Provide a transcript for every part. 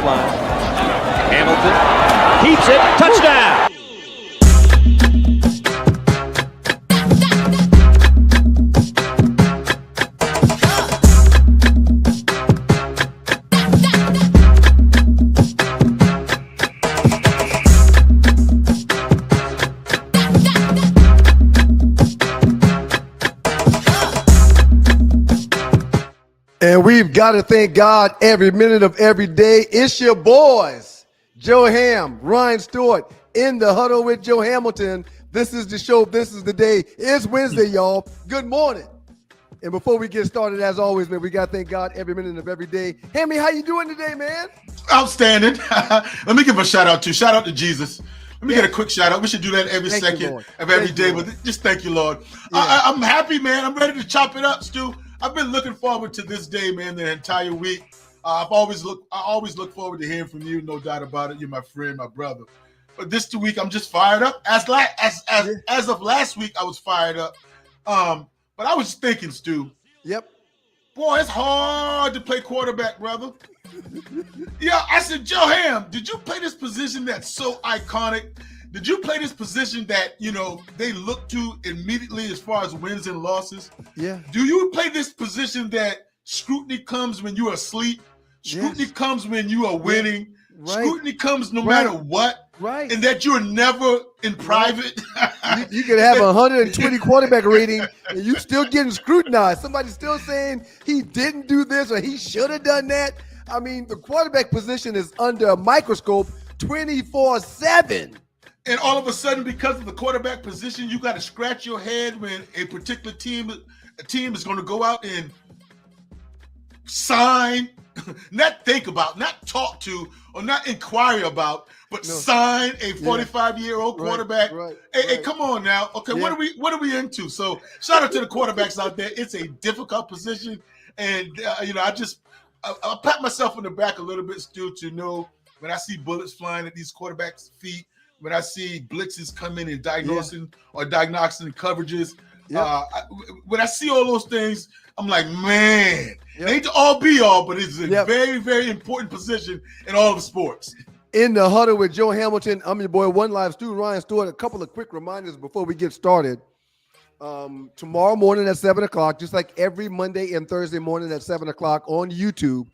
sideline. Hamilton keeps it. Touchdown. And we've got to thank God every minute of every day. It's your boys, Joe Ham, Ryan Stewart, in the huddle with Joe Hamilton. This is the show. This is the day. It's Wednesday, y'all. Good morning. And before we get started, as always, man, we got to thank God every minute of every day. Hammy, how you doing today, man? Outstanding. Let me give a shout out to Jesus. Let me get a quick shout out. We should do that every second of every day. But just thank you, Lord. Yeah. I'm happy, man. I'm ready to chop it up, Stu. I've been looking forward to this day, man, the entire week. I always look forward to hearing from you, no doubt about it. You're my friend, my brother. But this week, I'm just fired up. As of last week, I was fired up. But I was just thinking, Stu. Yep. Boy, it's hard to play quarterback, brother. Yeah, I said, Joe Ham, did you play this position that's so iconic? Did you play this position that, they look to immediately as far as wins and losses? Yeah. Do you play this position that scrutiny comes when you are asleep? Scrutiny comes when you are winning. Right. Scrutiny comes no matter what. Right. And that you're never in private. You could have a 120 quarterback rating and you still getting scrutinized. Somebody's still saying he didn't do this or he should have done that. I mean, the quarterback position is under a microscope 24/7. And all of a sudden, because of the quarterback position, you got to scratch your head when a particular team is going to go out and sign, not think about, not talk to, or not inquire about, but sign a 45-year-old quarterback. Hey, come on now. Okay, what are we into? So shout out to the quarterbacks out there. It's a difficult position, and I pat myself on the back a little bit, Stu, to know when I see bullets flying at these quarterbacks' feet. When I see blitzes come in and diagnosing coverages, when I see all those things, I'm like, man, it ain't to all be all, but it's a very, very important position in all of sports. In the huddle with Joe Hamilton, I'm your boy, One Live Stu, Ryan Stewart. A couple of quick reminders before we get started. Tomorrow morning at 7 o'clock, just like every Monday and Thursday morning at 7 o'clock on YouTube,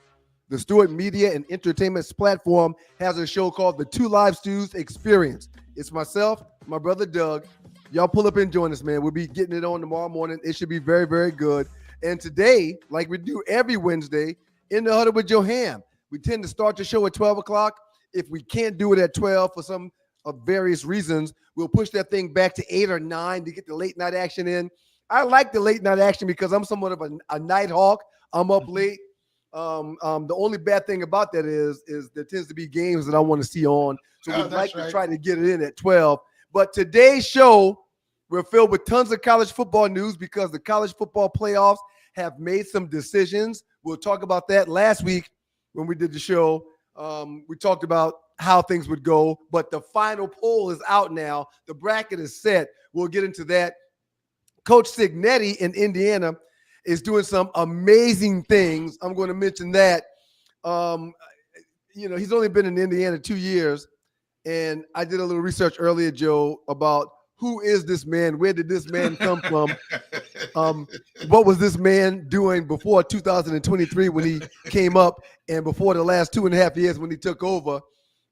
the Stewart Media and Entertainment platform has a show called The Two Live Stews Experience. It's myself, my brother Doug. Y'all pull up and join us, man. We'll be getting it on tomorrow morning. It should be very, very good. And today, like we do every Wednesday, in the huddle with Joe Ham, we tend to start the show at 12 o'clock. If we can't do it at 12 for some of various reasons, we'll push that thing back to 8 or 9 to get the late night action in. I like the late night action because I'm somewhat of a night hawk. I'm up late. The only bad thing about that is there tends to be games that I want to see on. So we'd like to try to get it in at 12. But today's show, we're filled with tons of college football news because the college football playoffs have made some decisions. We'll talk about that. Last week when we did the show, we talked about how things would go, but the final poll is out now. The bracket is set. We'll get into that. Coach Signetti in Indiana is doing some amazing things. I'm going to mention that. He's only been in Indiana 2 years, and I did a little research earlier, Joe, about who is this man? Where did this man come from? What was this man doing before 2023 when he came up and before the last 2.5 years when he took over?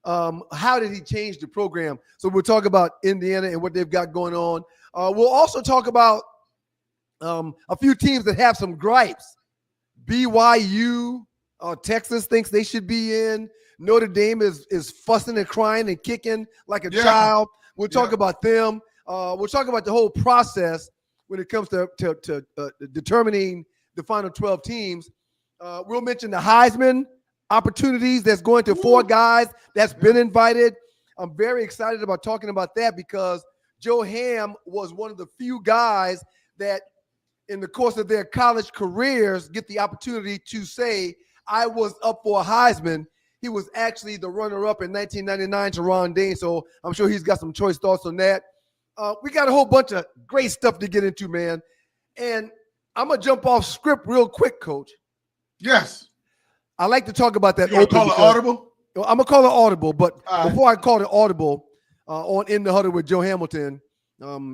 How did he change the program? So we'll talk about Indiana and what they've got going on. We'll also talk about a few teams that have some gripes. BYU, Texas thinks they should be in. Notre Dame is fussing and crying and kicking like a child. We'll talk about them. We'll talk about the whole process when it comes to determining the final 12 teams. We'll mention the Heisman opportunities that's going to 4 guys that's been invited. I'm very excited about talking about that because Joe Ham was one of the few guys that in the course of their college careers get the opportunity to say, I was up for a Heisman. He was actually the runner-up in 1999 to Ron Dane, so I'm sure he's got some choice thoughts on that. We got a whole bunch of great stuff to get into, man. And I'm going to jump off script real quick, Coach. Yes. I like to talk about that. You want to call it audible? I'm gonna call it audible, but before I call it audible, on In the Huddle with Joe Hamilton,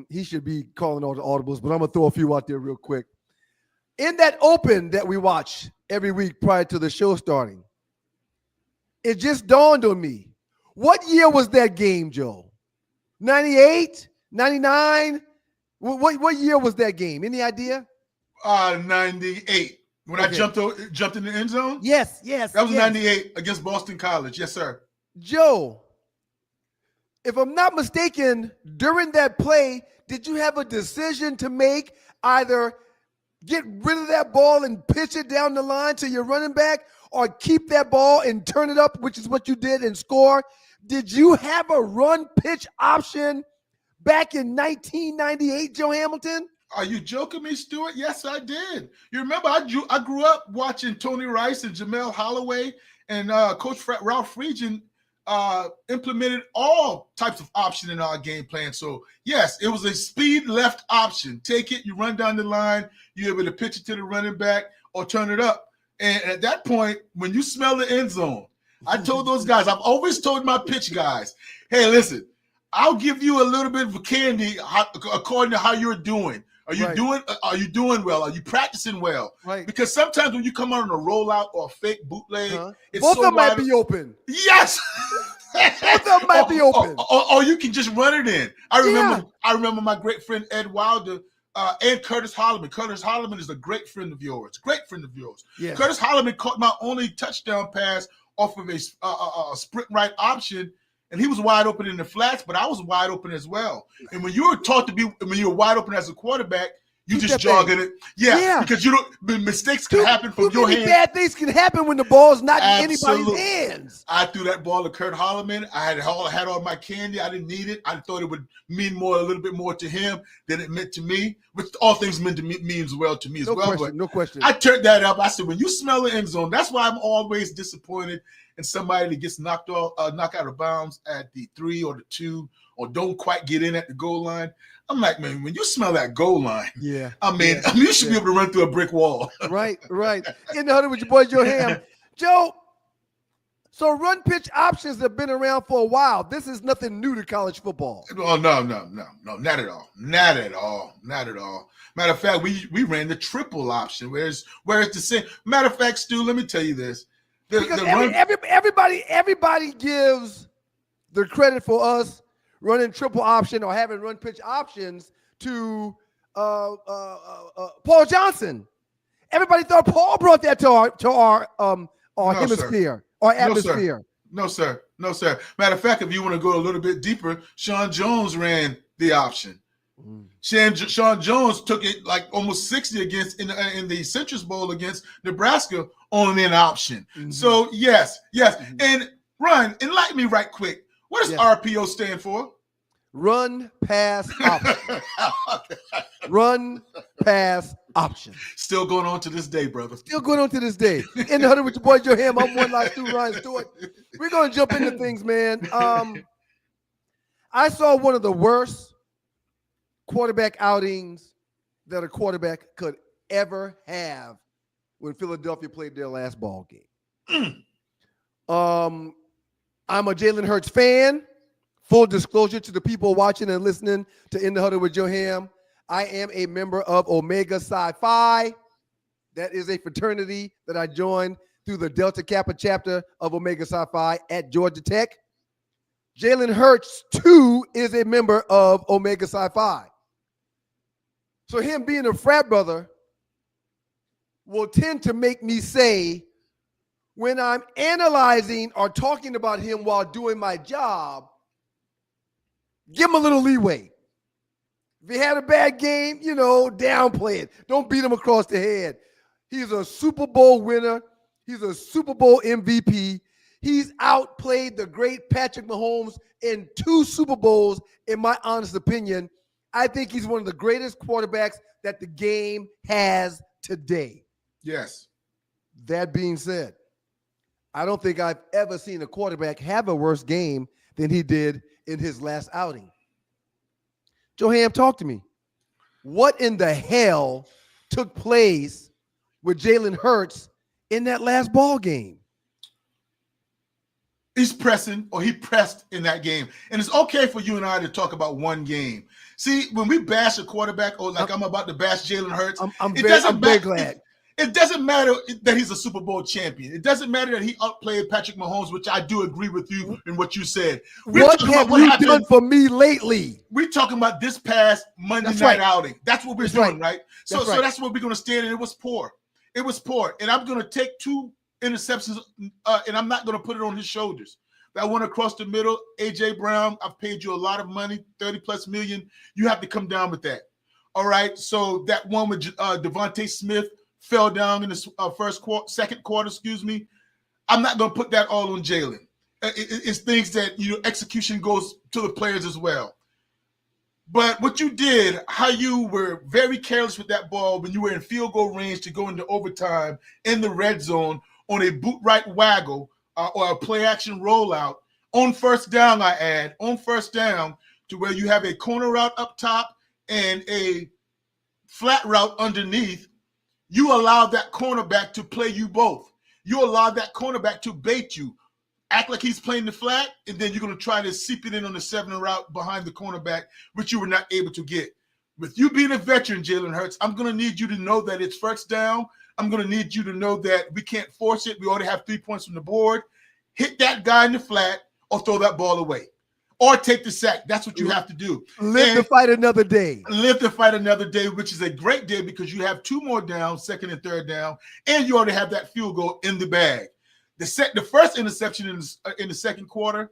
he should be calling all the audibles, but I'm gonna throw a few out there real quick. In that open that we watch every week prior to the show starting, it just dawned on me. What year was that game, Joe? 98? 99? What year was that game? Any idea? 98. When I jumped in the end zone? Yes. That was 98 against Boston College. Yes, sir. Joe, if I'm not mistaken, during that play, did you have a decision to make, either get rid of that ball and pitch it down the line to your running back, or keep that ball and turn it up, which is what you did, and score? Did you have a run pitch option back in 1998, Joe Hamilton? Are you joking me, Stuart? Yes, I did. You remember I grew up watching Tony Rice and Jamel Holloway, and Coach Ralph Friedgen implemented all types of option in our game plan. So, yes, it was a speed left option. Take it, you run down the line, you're able to pitch it to the running back or turn it up. And at that point, when you smell the end zone, I told those guys, I've always told my pitch guys, hey, listen, I'll give you a little bit of candy according to how you're doing. Are you doing well? Are you practicing well? Right. Because sometimes when you come out on a rollout or a fake bootleg, it's both so of them might be open. Yes. Both of them might be open. Or you can just run it in. I remember my great friend Ed Wilder and Curtis Holloman. Curtis Holloman is a great friend of yours. Yes. Curtis Holloman caught my only touchdown pass off of a sprint right option. And he was wide open in the flats, but I was wide open as well. And when you were wide open as a quarterback, you just jogging it. Yeah, because mistakes can happen from your hands. Bad things can happen when the ball's not in anybody's hands. I threw that ball to Kurt Holloman. I had all my candy. I didn't need it. I thought it would mean a little bit more to him than it meant to me, which all things meant to me as well to me as well. No question. I turned that up. I said, when you smell the end zone, that's why I'm always disappointed in somebody that gets knocked out of bounds at the 3 or the 2, or don't quite get in at the goal line. I'm like, man, when you smell that goal line, you should be able to run through a brick wall. Right. In the Huddle with your boy Joe Ham. Joe, so run pitch options have been around for a while. This is nothing new to college football. Oh, no, not at all. Matter of fact, we ran the triple option, where it's the same. Matter of fact, Stu, let me tell you this. Everybody gives the credit for us running triple option or having run pitch options to Paul Johnson. Everybody thought Paul brought that to our hemisphere, our atmosphere. No, sir. Matter of fact, if you want to go a little bit deeper, Sean Jones ran the option. Sean Jones took it like almost 60 against in the Citrus Bowl against Nebraska on an option. So yes. And Ryan, enlighten me right quick. What does RPO stand for? Run pass option. Run pass option. Still going on to this day, brother. In the Huddle with your boy Joe Ham. I'm one live Stu, Ryan Stewart. We're gonna jump into things, man. I saw one of the worst quarterback outings that a quarterback could ever have when Philadelphia played their last ball game. I'm a Jalen Hurts fan. Full disclosure to the people watching and listening to In the Huddle with Joe Ham. I am a member of Omega Psi Phi. That is a fraternity that I joined through the Delta Kappa chapter of Omega Psi Phi at Georgia Tech. Jalen Hurts, too, is a member of Omega Psi Phi. So him being a frat brother will tend to make me say, when I'm analyzing or talking about him while doing my job, give him a little leeway. If he had a bad game, downplay it. Don't beat him across the head. He's a Super Bowl winner. He's a Super Bowl MVP. He's outplayed the great Patrick Mahomes in 2 Super Bowls, in my honest opinion. I think he's one of the greatest quarterbacks that the game has today. Yes. That being said, I don't think I've ever seen a quarterback have a worse game than he did in his last outing. Joe Ham, talk to me. What in the hell took place with Jalen Hurts in that last ball game? He's pressing, or he pressed in that game. And it's okay for you and I to talk about one game. See, when we bash a quarterback, or like I'm about to bash Jalen Hurts, I'm very glad. It doesn't matter that he's a Super Bowl champion. It doesn't matter that he outplayed Patrick Mahomes, which I do agree with you in what you said. What have you done for me lately? We're talking about this past Monday night outing. That's what we're doing, right? So that's what we're going to stand in. It was poor. It was poor. And I'm going to take 2 interceptions, and I'm not going to put it on his shoulders. That one across the middle, A.J. Brown, I've paid you a lot of money, 30+ million. You have to come down with that. All right? So that one with Devontae Smith fell down in the second quarter, I'm not going to put that all on Jalen. It's things that, execution goes to the players as well. But what you did, how you were very careless with that ball when you were in field goal range to go into overtime in the red zone on a boot right waggle or a play action rollout on first down, on first down, to where you have a corner route up top and a flat route underneath. You allow that cornerback to play you both. You allow that cornerback to bait you, act like he's playing the flat, and then you're going to try to seep it in on the 7 route behind the cornerback, which you were not able to get. With you being a veteran, Jalen Hurts, I'm going to need you to know that it's first down. I'm going to need you to know that we can't force it. We already have 3 points from the board. Hit that guy in the flat or throw that ball away. Or take the sack. That's what you have to do. Live to fight another day. Live to fight another day, which is a great day because you have 2 more downs, second and third down, and you already have that field goal in the bag. The first interception in the second quarter,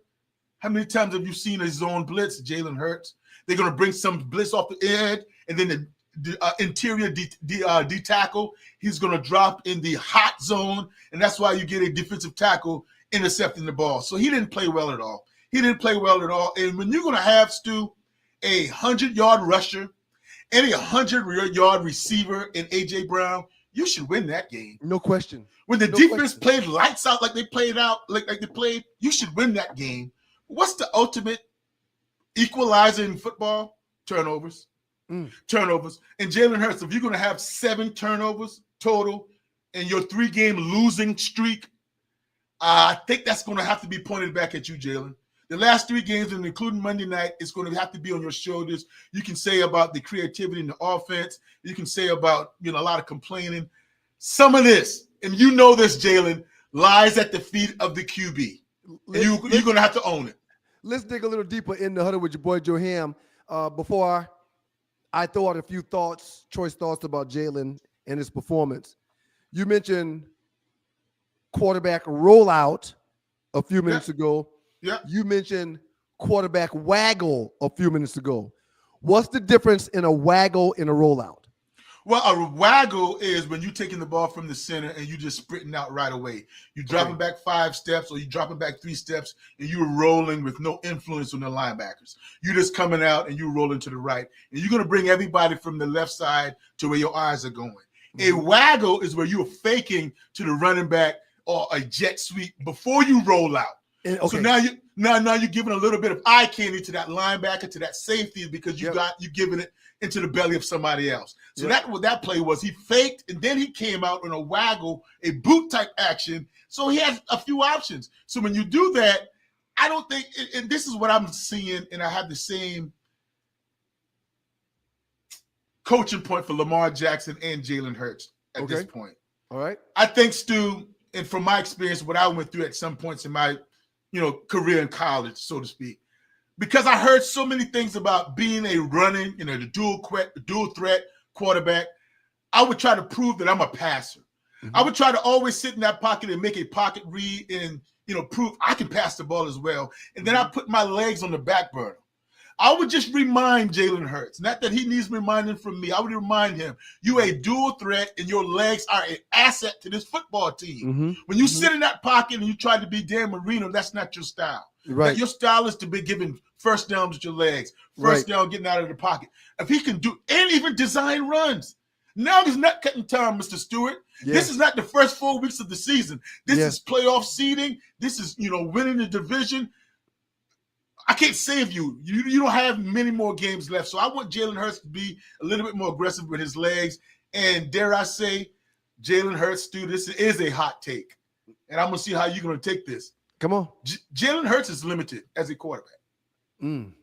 how many times have you seen a zone blitz, Jalen Hurts? They're going to bring some blitz off the edge, and then the interior D-tackle, he's going to drop in the hot zone, and that's why you get a defensive tackle intercepting the ball. So he didn't play well at all. And when you're going to have, Stu, a 100-yard rusher and a 100-yard receiver in A.J. Brown, you should win that game. No question. When the defense played lights out like they played, you should win that game. What's the ultimate equalizer in football? Turnovers. Turnovers. And Jalen Hurts, if you're going to have 7 turnovers total in your 3-game losing streak, I think that's going to have to be pointed back at you, Jalen. The last 3 games, and including Monday night, it's going to have to be on your shoulders. You can say about the creativity in the offense. You can say about, a lot of complaining. Some of this, and you know this, Jalen, lies at the feet of the QB. And you're going to have to own it. Let's dig a little deeper in the huddle with your boy Joe Ham. Before I throw out a few choice thoughts about Jalen and his performance. You mentioned quarterback rollout a few minutes ago. Yeah. You mentioned quarterback waggle a few minutes ago. What's the difference in a waggle and a rollout? Well, a waggle is when you're taking the ball from the center and you just sprinting out right away. You're dropping back 5 steps or you're dropping back 3 steps and you're rolling with no influence on the linebackers. You're just coming out and you're rolling to the right. And you're going to bring everybody from the left side to where your eyes are going. A waggle is where you're faking to the running back or a jet sweep before you roll out. So now you're giving a little bit of eye candy to that linebacker, to that safety, because you're giving it into the belly of somebody else. So that's what that play was. He faked, and then he came out on a waggle, a boot type action. So he has a few options. So when you do that, I don't think, and this is what I'm seeing, and I have the same coaching point for Lamar Jackson and Jalen Hurts at this point. All right. I think, Stu, and from my experience, what I went through at some points in my career in college, so to speak, because I heard so many things about being a running, the dual threat quarterback, I would try to prove that I'm a passer. I would try to always sit in that pocket and make a pocket read and, prove I can pass the ball as well. And then I put my legs on the back burner. I would just remind Jalen Hurts, not that he needs reminding from me. I would remind him, you a dual threat and your legs are an asset to this football team. When you sit in that pocket and you try to be Dan Marino, that's not your style. Right. Your style is to be giving first downs with your legs, first down getting out of the pocket. If he can do, and even design runs. Now there's not cutting time, Mr. Stewart. This is not the first 4 weeks of the season. This is playoff seeding. This is, winning the division. I can't save you. You don't have many more games left. So I want Jalen Hurts to be a little bit more aggressive with his legs. And dare I say, Jalen Hurts, Stu, this is a hot take. And I'm going to see how you're going to take this. Come on. Jalen Hurts is limited as a quarterback. Mm.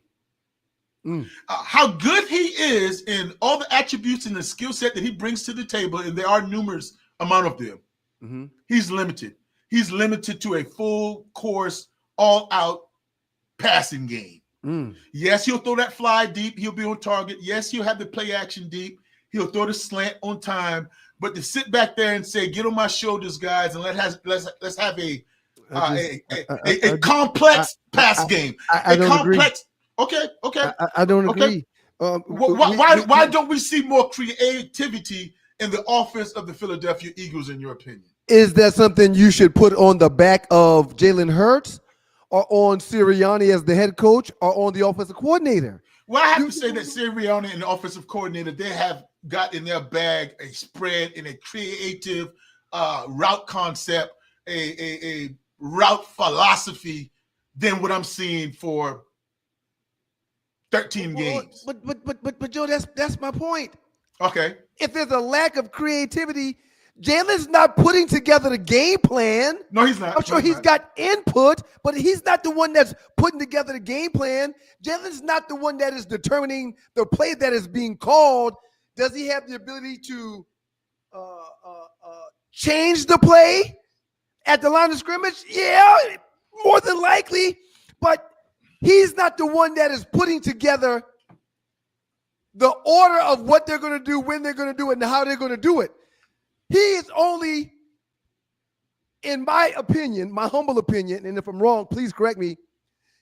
How good he is in all the attributes and the skill set that he brings to the table, and there are numerous amount of them. Mm-hmm. He's limited. He's limited to a full course, all-out passing game. Yes, he'll throw that fly deep. He'll be on target. Yes, he'll have the play action deep. He'll throw the slant on time. But to sit back there and say, "Get on my shoulders, guys, and let's have a complex pass game." I don't complex. Agree. Okay. I don't agree. Why don't we see more creativity in the offense of the Philadelphia Eagles, in your opinion? Is that something you should put on the back of Jalen Hurts, or on Sirianni as the head coach, or on the offensive coordinator? Well, I have to say that Sirianni and the offensive coordinator, they have got in their bag a spread and a creative route concept, a route philosophy than what I'm seeing for 13 games. But Joe, that's my point. Okay. If there's a lack of creativity, Jalen's not putting together the game plan. No, he's not. I'm sure he's got input, but he's not the one that's putting together the game plan. Jalen's not the one that is determining the play that is being called. Does he have the ability to change the play at the line of scrimmage? Yeah, more than likely. But he's not the one that is putting together the order of what they're going to do, when they're going to do it, and how they're going to do it. He is only, in my opinion, my humble opinion, and if I'm wrong, please correct me,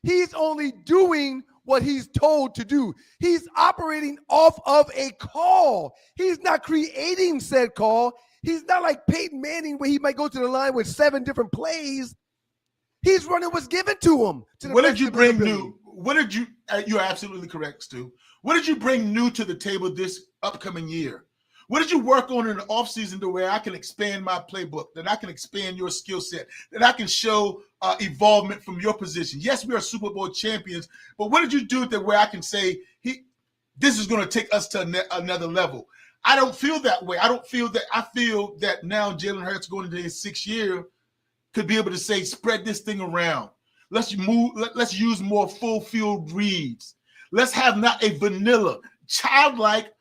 he's only doing what he's told to do. He's operating off of a call. He's not creating said call. He's not like Peyton Manning where he might go to the line with 7 different plays. He's running what's given to him. What did you bring new? What did you, you're absolutely correct, Stu. What did you bring new to the table this upcoming year? What did you work on in the offseason to where I can expand my playbook, that I can expand your skill set, that I can show evolvement from your position? Yes, we are Super Bowl champions, but what did you do that where I can say, this is going to take us to another level? I don't feel that way. I feel that now Jalen Hurts going into his 6th year could be able to say, spread this thing around. Let's use more full field reads. Let's have not a vanilla, childlike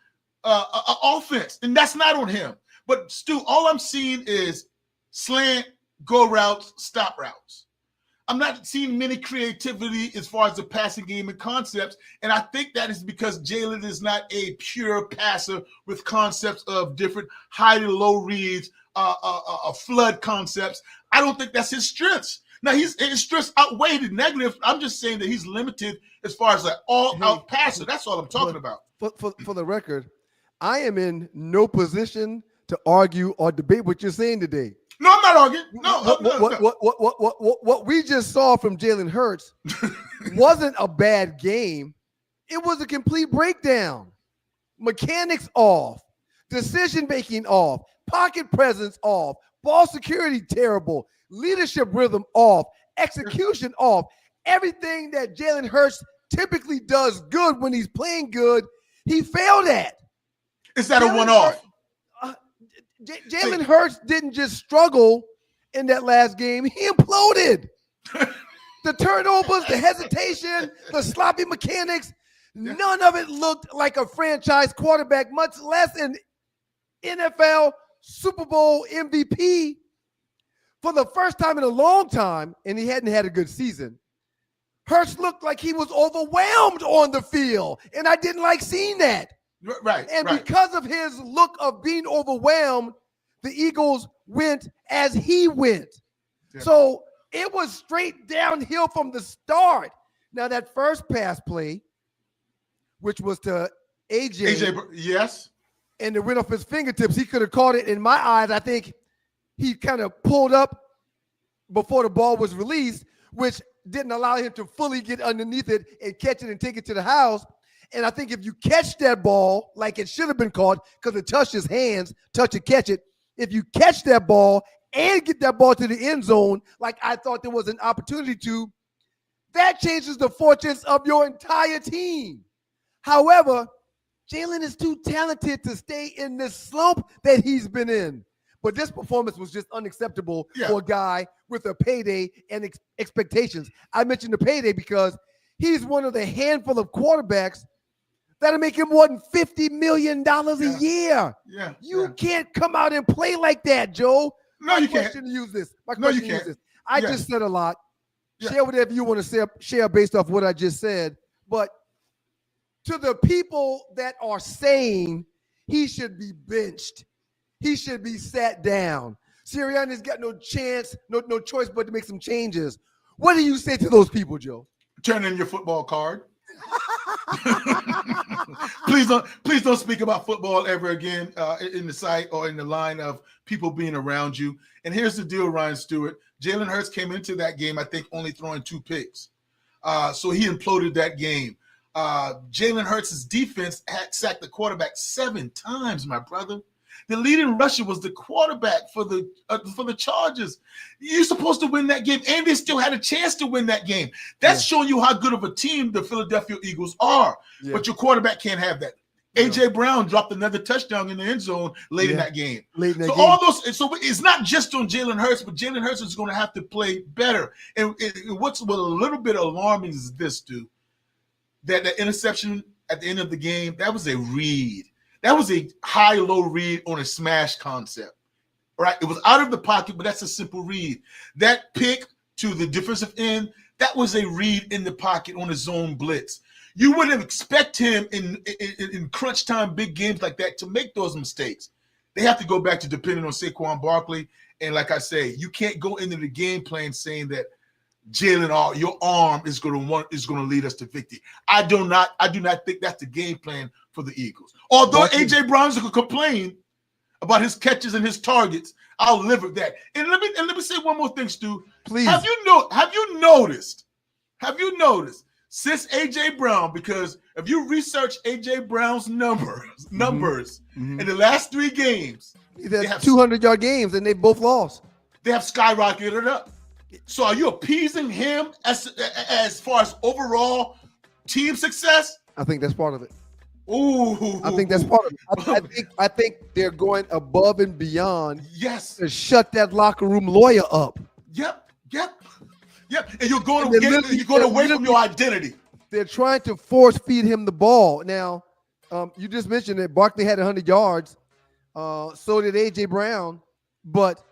offense, and that's not on him. But Stu, all I'm seeing is slant, go routes, stop routes. I'm not seeing many creativity as far as the passing game and concepts, and I think that is because Jalen is not a pure passer with concepts of different high to low reads, flood concepts. I don't think that's his strengths. Now, his strengths outweigh the negative. I'm just saying that he's limited as far as an all-out passer. That's all I'm talking about. For the record, I am in no position to argue or debate what you're saying today. No, I'm not arguing. No. What we just saw from Jalen Hurts wasn't a bad game. It was a complete breakdown. Mechanics off, decision-making off, pocket presence off, ball security terrible, leadership rhythm off, execution off. Everything that Jalen Hurts typically does good when he's playing good, he failed at. Is that a one-off? Jalen Hurts didn't just struggle in that last game. He imploded. The turnovers, the hesitation, the sloppy mechanics, none of it looked like a franchise quarterback, much less an NFL Super Bowl MVP. For the first time in a long time, and he hadn't had a good season, Hurts looked like he was overwhelmed on the field, and I didn't like seeing that. Right. Because of his look of being overwhelmed, the Eagles went as he went. Yeah. So it was straight downhill from the start. Now, that first pass play, which was to AJ, yes, and it went off his fingertips, he could have caught it. In my eyes, I think he kind of pulled up before the ball was released, which didn't allow him to fully get underneath it and catch it and take it to the house. And I think if you catch that ball like it should have been caught because it touched his hands, touch it, catch it. If you catch that ball and get that ball to the end zone like I thought there was an opportunity to, that changes the fortunes of your entire team. However, Jalen is too talented to stay in this slump that he's been in. But this performance was just unacceptable for a guy with a payday and expectations. I mentioned the payday because he's one of the handful of quarterbacks that'll make him more than $50 million a year. Yeah. You can't come out and play like that, Joe. No, you can't. I just said a lot. Yeah. Share whatever you want to share based off what I just said. But to the people that are saying he should be benched, he should be sat down, Sirianni's got no chance, no choice but to make some changes. What do you say to those people, Joe? Turn in your football card. Please don't speak about football ever again in the sight or in the line of people being around you. And here's the deal, Ryan Stewart. Jalen Hurts came into that game, I think, only throwing 2 picks. So he imploded that game. Jalen Hurts' defense had sacked the quarterback 7 times, my brother. The leading rusher was the quarterback for the Chargers. You're supposed to win that game, and they still had a chance to win that game. That's showing you how good of a team the Philadelphia Eagles are. Yeah. But your quarterback can't have that. A.J. Brown dropped another touchdown in the end zone late in that game. All those, so it's not just on Jalen Hurts, but Jalen Hurts is going to have to play better. And what's a little bit alarming is this, dude. That the interception at the end of the game, that was a read. That was a high-low read on a smash concept, right? It was out of the pocket, but that's a simple read. That pick to the defensive end, that was a read in the pocket on a zone blitz. You wouldn't expect him in crunch time big games like that to make those mistakes. They have to go back to depending on Saquon Barkley. And like I say, you can't go into the game plan saying that Jalen, your arm is going to lead us to victory. I do not think that's the game plan for the Eagles. Although A.J. Brown's going to complain about his catches and his targets, I'll live with that. And let me say one more thing, Stu. Please. Have you noticed since A.J. Brown, because if you research A.J. Brown's numbers in the last 3 games, they have 200-yard games and they both lost. They have skyrocketed up. So are you appeasing him as far as overall team success? I think that's part of it. Ooh. I think that's part of it. I think they're going above and beyond to shut that locker room lawyer up. Yep. And you're going away from your identity. They're trying to force feed him the ball. Now, you just mentioned that Barkley had 100 yards. So did A.J. Brown. But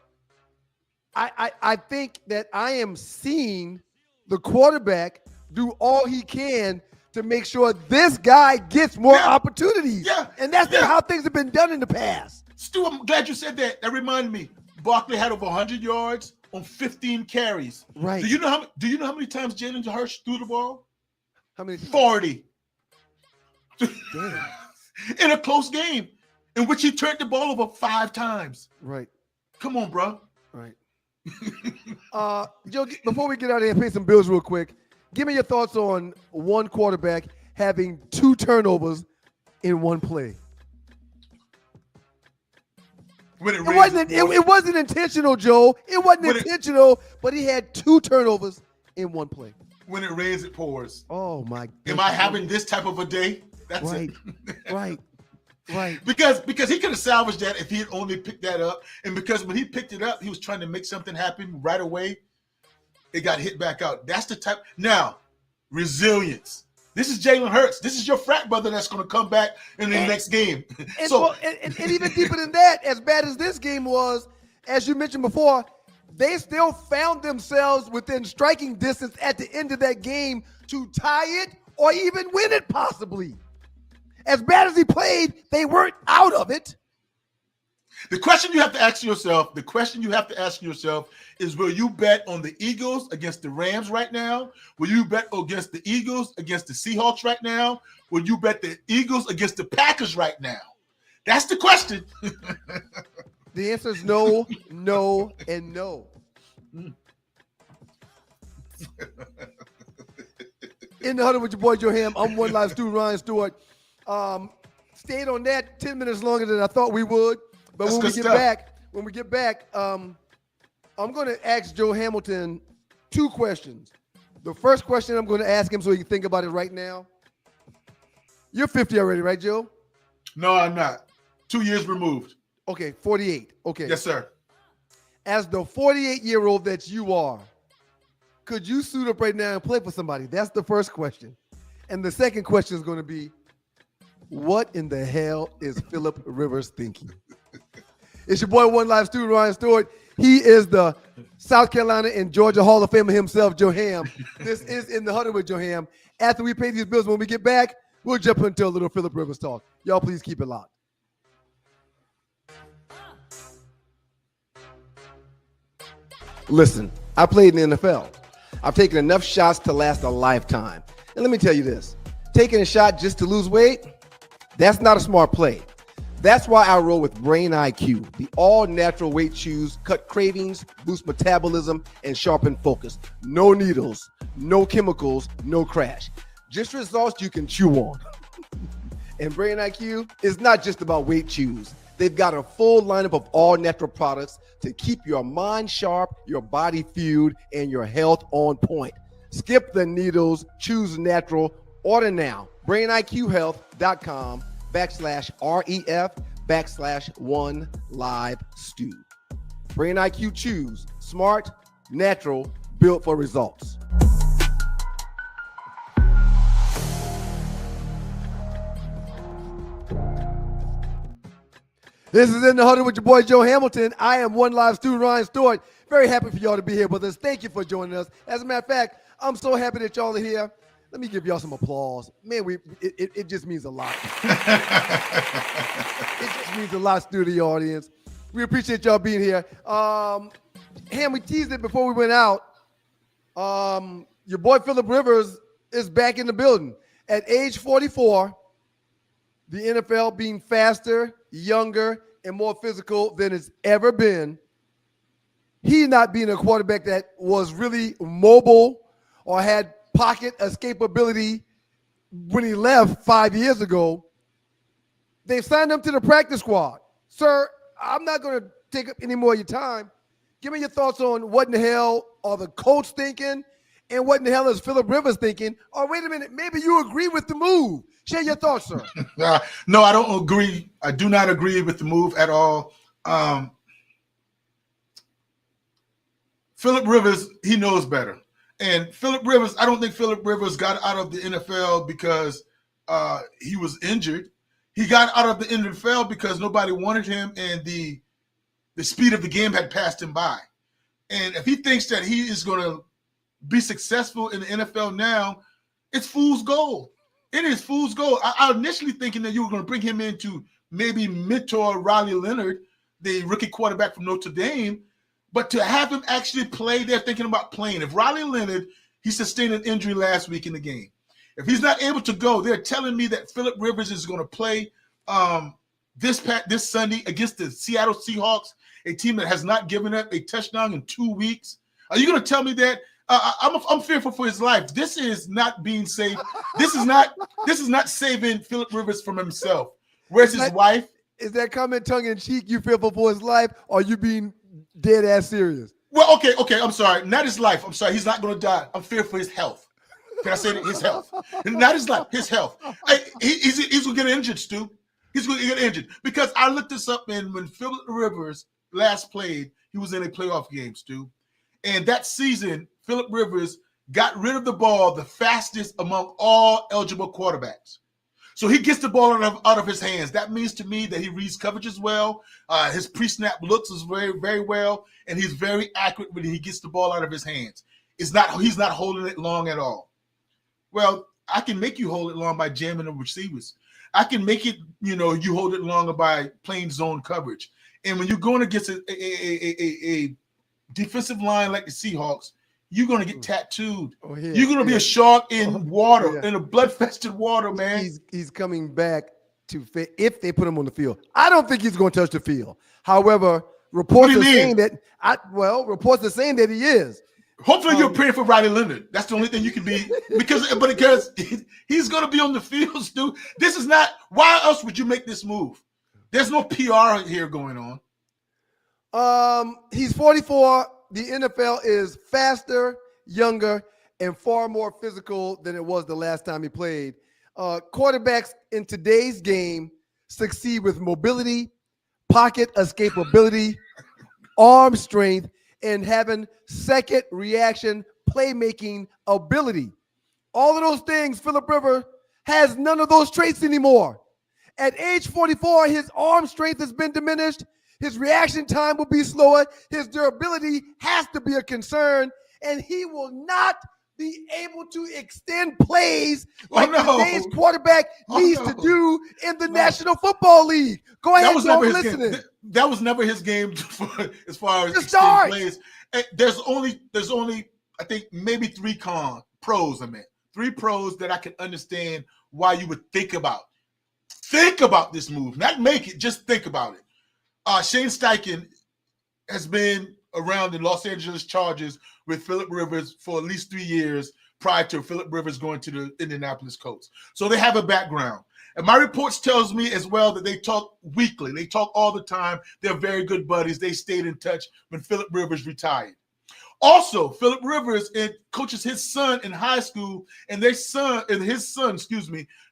I think that I am seeing the quarterback do all he can to make sure this guy gets more opportunities. Yeah. And that's not how things have been done in the past. Stu, I'm glad you said that. That reminded me. Barkley had over 100 yards on 15 carries. Right. Do you know how many times Jalen Hurts threw the ball? How many? 40. Damn. In a close game in which he turned the ball over 5 times. Right. Come on, bro. Right. Joe, before we get out of here and pay some bills real quick, give me your thoughts on one quarterback having 2 turnovers in one play. It wasn't intentional, Joe. It wasn't intentional, but he had 2 turnovers in one play. When it rains, it pours. Oh, my God. Am I having this type of a day? That's it. Right. Because he could have salvaged that if he had only picked that up. And because when he picked it up, he was trying to make something happen right away. It got hit back out. That's the type. Now, resilience. This is Jalen Hurts. This is your frat brother that's going to come back in the next game. And even deeper than that, as bad as this game was, as you mentioned before, they still found themselves within striking distance at the end of that game to tie it or even win it possibly. As bad as he played, they weren't out of it. The question you have to ask yourself is, will you bet on the Eagles against the Rams right now? Will you bet against the Eagles against the Seahawks right now? Will you bet the Eagles against the Packers right now? That's the question. The answer is no, no, and no. In the huddle with your boy Joe Ham, I'm One Live Stu, Ryan Stewart. Stayed on that 10 minutes longer than I thought we would. But when we get back, I'm going to ask Joe Hamilton 2 questions. The first question I'm going to ask him so he can think about it right now. You're 50 already, right, Joe? No, I'm not. 2 years removed. Okay, 48. Okay. Yes, sir. As the 48-year-old that you are, could you suit up right now and play for somebody? That's the first question. And the second question is going to be, what in the hell is Philip Rivers thinking? It's your boy, One Live student, Ryan Stewart. He is the South Carolina and Georgia Hall of Famer himself, Joe Ham. This is In the Huddle with Joe Ham. After we pay these bills, when we get back, we'll jump into a little Philip Rivers talk. Y'all please keep it locked. Listen, I played in the NFL. I've taken enough shots to last a lifetime. And let me tell you this, taking a shot just to lose weight, that's not a smart play. That's why I roll with Brain IQ, the all-natural weight chews, cut cravings, boost metabolism, and sharpen focus. No needles, no chemicals, no crash. Just results you can chew on. And Brain IQ is not just about weight chews. They've got a full lineup of all-natural products to keep your mind sharp, your body fueled, and your health on point. Skip the needles, choose natural. Order now. BrainIQHealth.com/REF/1LiveStew. Brain IQ Chews. Smart, natural, built for results. This is In the Huddle with your boy, Joe Hamilton. I am One Live student, Ryan Stewart. Very happy for y'all to be here with us. Thank you for joining us. As a matter of fact, I'm so happy that y'all are here. Let me give y'all some applause. Man, it just means a lot. It just means a lot, studio audience. We appreciate y'all being here. Ham, we teased it before we went out. Your boy, Philip Rivers, is back in the building. At age 44, the NFL being faster, younger, and more physical than it's ever been, he not being a quarterback that was really mobile or had pocket escapability when he left 5 years ago, they've signed him to the practice squad. Sir, I'm not going to take up any more of your time. Give me your thoughts on what in the hell are the coach thinking and what in the hell is Philip Rivers thinking? Or wait a minute, maybe you agree with the move. Share your thoughts, sir. No, I don't agree. I do not agree with the move at all. Philip Rivers, he knows better. And Philip Rivers, I don't think Philip Rivers got out of the NFL because he was injured. He got out of the NFL because nobody wanted him and the speed of the game had passed him by. And if he thinks that he is going to be successful in the NFL now, it's fool's gold. It is fool's gold. I initially thinking that you were going to bring him in to maybe mentor Riley Leonard, the rookie quarterback from Notre Dame, but to have him actually play, they're thinking about playing. If Riley Leonard, he sustained an injury last week in the game. If he's not able to go, they're telling me that Philip Rivers is going to play this Sunday against the Seattle Seahawks, a team that has not given up a touchdown in 2 weeks. Are you going to tell me that? I'm fearful for his life. This is not being saved. This is not saving Philip Rivers from himself. Where's his wife? Is that comment tongue in cheek? You fearful for his life, or you being dead ass serious? Well, okay. I'm sorry. Not his life. I'm sorry. He's not going to die. I'm fearful for his health. Can I say that? His health? Not his life. His health. He's going to get injured, Stu. He's going to get injured because I looked this up, and when Philip Rivers last played, he was in a playoff game, Stu. And that season, Philip Rivers got rid of the ball the fastest among all eligible quarterbacks. So he gets the ball out of his hands. That means to me that he reads coverages well. His pre-snap looks is very, very well, and he's very accurate when he gets the ball out of his hands. He's not holding it long at all. Well, I can make you hold it long by jamming the receivers. I can make it, you hold it longer by playing zone coverage. And when you're going against a defensive line like the Seahawks, you're going to get tattooed. You're going to be a shark in water, in a blood-fested water, man. He's coming back to fit if they put him on the field. I don't think he's going to touch the field. However, reports are saying that he is. Hopefully you're praying for Riley Leonard. That's the only thing you can be because he's going to be on the field, Stu. This is not – why else would you make this move? There's no PR here going on. He's 44. The NFL is faster, younger, and far more physical than it was the last time he played. Quarterbacks in today's game succeed with mobility, pocket escapability, arm strength, and having second reaction playmaking ability. All of those things, Philip Rivers has none of those traits anymore. At age 44, his arm strength has been diminished. His reaction time will be slower. His durability has to be a concern, and he will not be able to extend plays like today's quarterback needs to do in the National Football League. Go ahead, Joe, I'm listening. That was never his game as far as extending plays. There's only I think maybe three pros. Three pros that I can understand why you would think about this move, not make it, just think about it. Shane Steichen has been around the Los Angeles Chargers with Philip Rivers for at least 3 years prior to Philip Rivers going to the Indianapolis Colts. So they have a background. And my reports tells me as well that they talk weekly. They talk all the time. They're very good buddies. They stayed in touch when Philip Rivers retired. Also, Philip Rivers coaches his son in high school, and his son,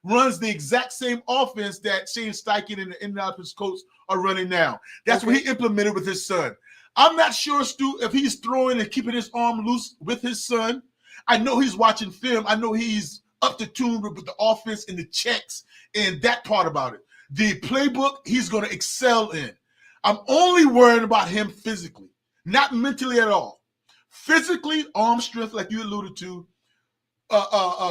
runs the exact same offense that Shane Steichen and the Indianapolis Colts are running now. That's what he implemented with his son. I'm not sure, Stu, if he's throwing and keeping his arm loose with his son. I know he's watching film. I know he's up to tune with the offense and the checks and that part about it. The playbook he's going to excel in. I'm only worried about him physically, not mentally at all. Physically, arm strength, like you alluded to,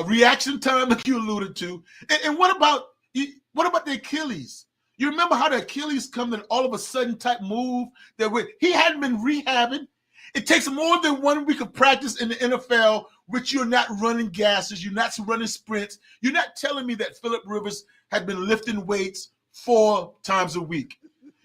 reaction time, like you alluded to, and what about the Achilles? You remember how the Achilles come in all of a sudden type move that he hadn't been rehabbing. It takes more than 1 week of practice in the NFL, which you're not running gases, you're not running sprints. You're not telling me that Philip Rivers had been lifting weights 4 times a week.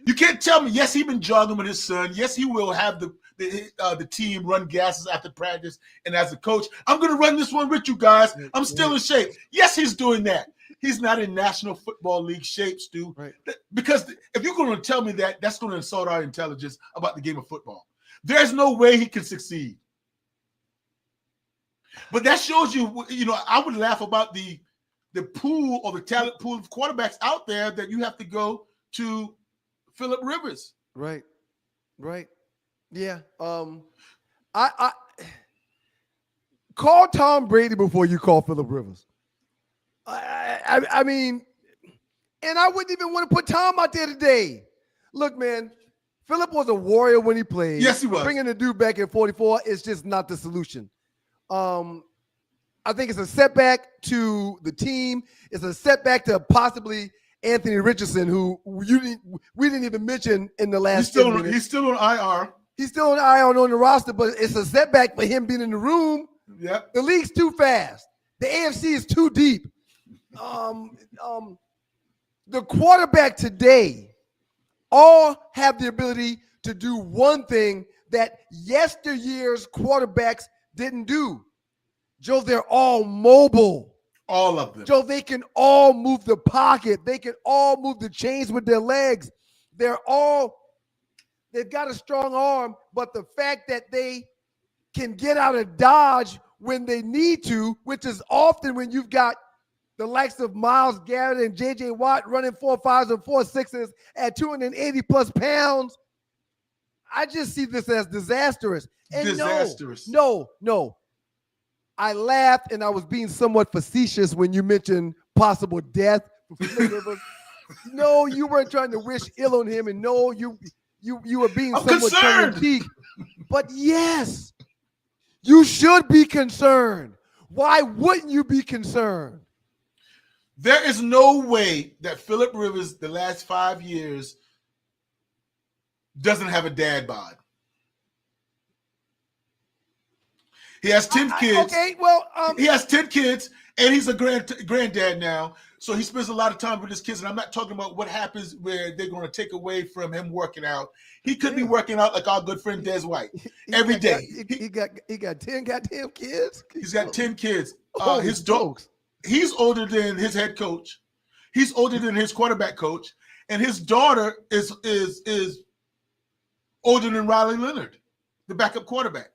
You can't tell me, yes, he's been jogging with his son. Yes, he will have the team run gases after practice. And as a coach, I'm going to run this one with you guys. I'm still in shape. Yes, he's doing that. He's not in National Football League shape, Stu. Right. Because if you're going to tell me that, that's going to insult our intelligence about the game of football. There's no way he can succeed. But that shows you, I would laugh about the pool or the talent pool of quarterbacks out there that you have to go to Philip Rivers. Right. Yeah. I call Tom Brady before you call Philip Rivers. I mean, and I wouldn't even want to put Tom out there today. Look, man, Philip was a warrior when he played. Yes, he was. Bringing the dude back at 44 is just not the solution. I think it's a setback to the team. It's a setback to possibly Anthony Richardson, who we didn't even mention in the last 10 minutes. He's still on IR. He's still on IR on the roster, but it's a setback for him being in the room. Yep. The league's too fast. The AFC is too deep. The quarterback today all have the ability to do one thing that yesteryear's quarterbacks didn't do. Joe, they're all mobile. All of them. Joe, they can all move the pocket. They can all move the chains with their legs. They've got a strong arm, but the fact that they can get out of dodge when they need to, which is often when you've got the likes of Myles Garrett and J.J. Watt running 4.5s and 4.6s at 280 plus pounds. I just see this as disastrous. And disastrous. No. I laughed and I was being somewhat facetious when you mentioned possible death. No, you weren't trying to wish ill on him, and no, you were being somewhat tongue-in-cheek. But yes, you should be concerned. Why wouldn't you be concerned? There is no way that Philip Rivers, the last 5 years, doesn't have a dad bod. He has 10 kids. He has 10 kids, and he's a granddad now. So he spends a lot of time with his kids. And I'm not talking about what happens where they're going to take away from him working out. He could be working out like our good friend Des White every day. He got 10 goddamn kids. He's got 10 kids. His dog. He's older than his head coach. He's older than his quarterback coach, and his daughter is older than Riley Leonard, the backup quarterback.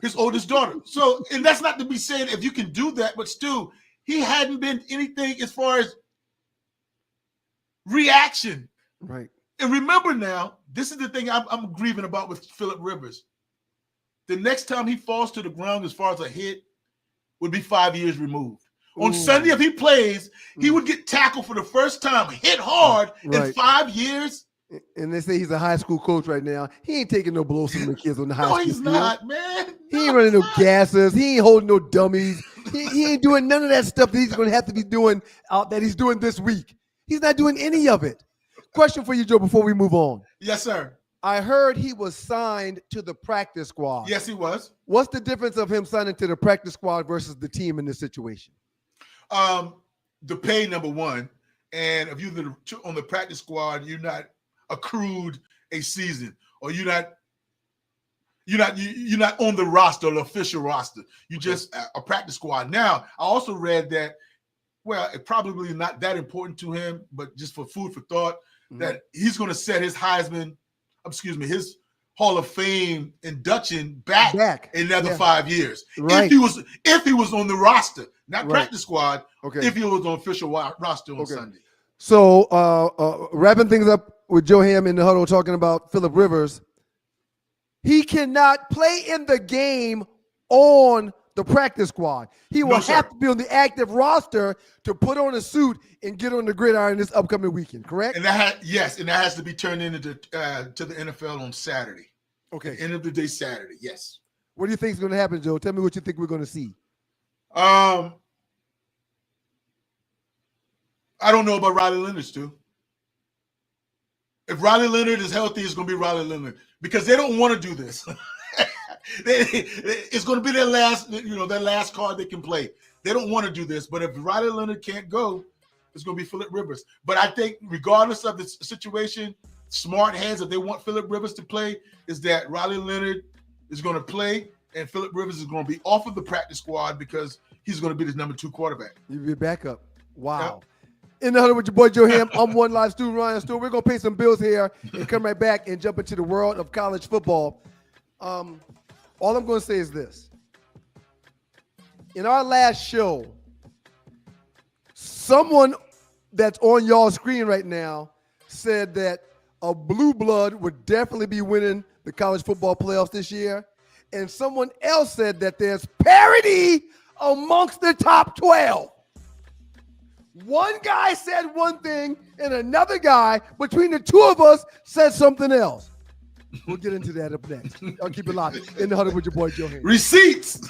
His oldest daughter. So, and that's not to be saying if you can do that, but still, he hadn't been anything as far as reaction. Right. And remember now, this is the thing I'm grieving about with Phillip Rivers. The next time he falls to the ground as far as a hit would be 5 years removed. Ooh. On Sunday, if he plays, he would get tackled for the first time, hit hard in 5 years. And they say he's a high school coach right now. He ain't taking no blows from the kids on the high school No, he's field. not, man. He ain't running no gases. He ain't holding no dummies. He ain't doing none of that stuff that he's going to have to be doing that he's doing this week. He's not doing any of it. Question for you, Joe, before we move on. Yes, sir. I heard he was signed to the practice squad. Yes, he was. What's the difference of him signing to the practice squad versus the team in this situation? The pay, number one, and if you're on the practice squad, you're not accrued a season, or you're not on the roster, the official roster. You just a practice squad. Now, I also read that, well, it probably not that important to him, but just for food for thought, that he's going to set his his Hall of Fame induction back in another 5 years. Right. If he was on the roster, not practice squad. Okay. If he was on official roster on Sunday. So wrapping things up with Joe Ham in the huddle talking about Phillip Rivers. He cannot play in the game on the practice squad. He will have to be on the active roster to put on a suit and get on the gridiron this upcoming weekend, correct? And that has to be turned into to the NFL on Saturday. Okay. End of the day Saturday, yes. What do you think is going to happen, Joe? Tell me what you think we're going to see. I don't know about Riley Leonard, Stu. If Riley Leonard is healthy, it's going to be Riley Leonard, because they don't want to do this. It's going to be their last card they can play. They don't want to do this, but if Riley Leonard can't go, it's going to be Phillip Rivers. But I think regardless of the situation, smart heads, if they want Phillip Rivers to play, is that Riley Leonard is going to play and Phillip Rivers is going to be off of the practice squad because he's going to be the number 2 quarterback. You'll be backup. Wow. Yep. In the huddle with your boy Joe Ham, I'm one live student, Ryan Stewart. We're going to pay some bills here and come right back and jump into the world of college football. All I'm going to say is this. In our last show, someone that's on y'all's screen right now said that a blue blood would definitely be winning the college football playoffs this year. And someone else said that there's parity amongst the top 12. One guy said one thing and another guy between the two of us said something else. We'll get into that up next. I'll keep it locked in the huddle with your boy Joe Haynes. Receipts.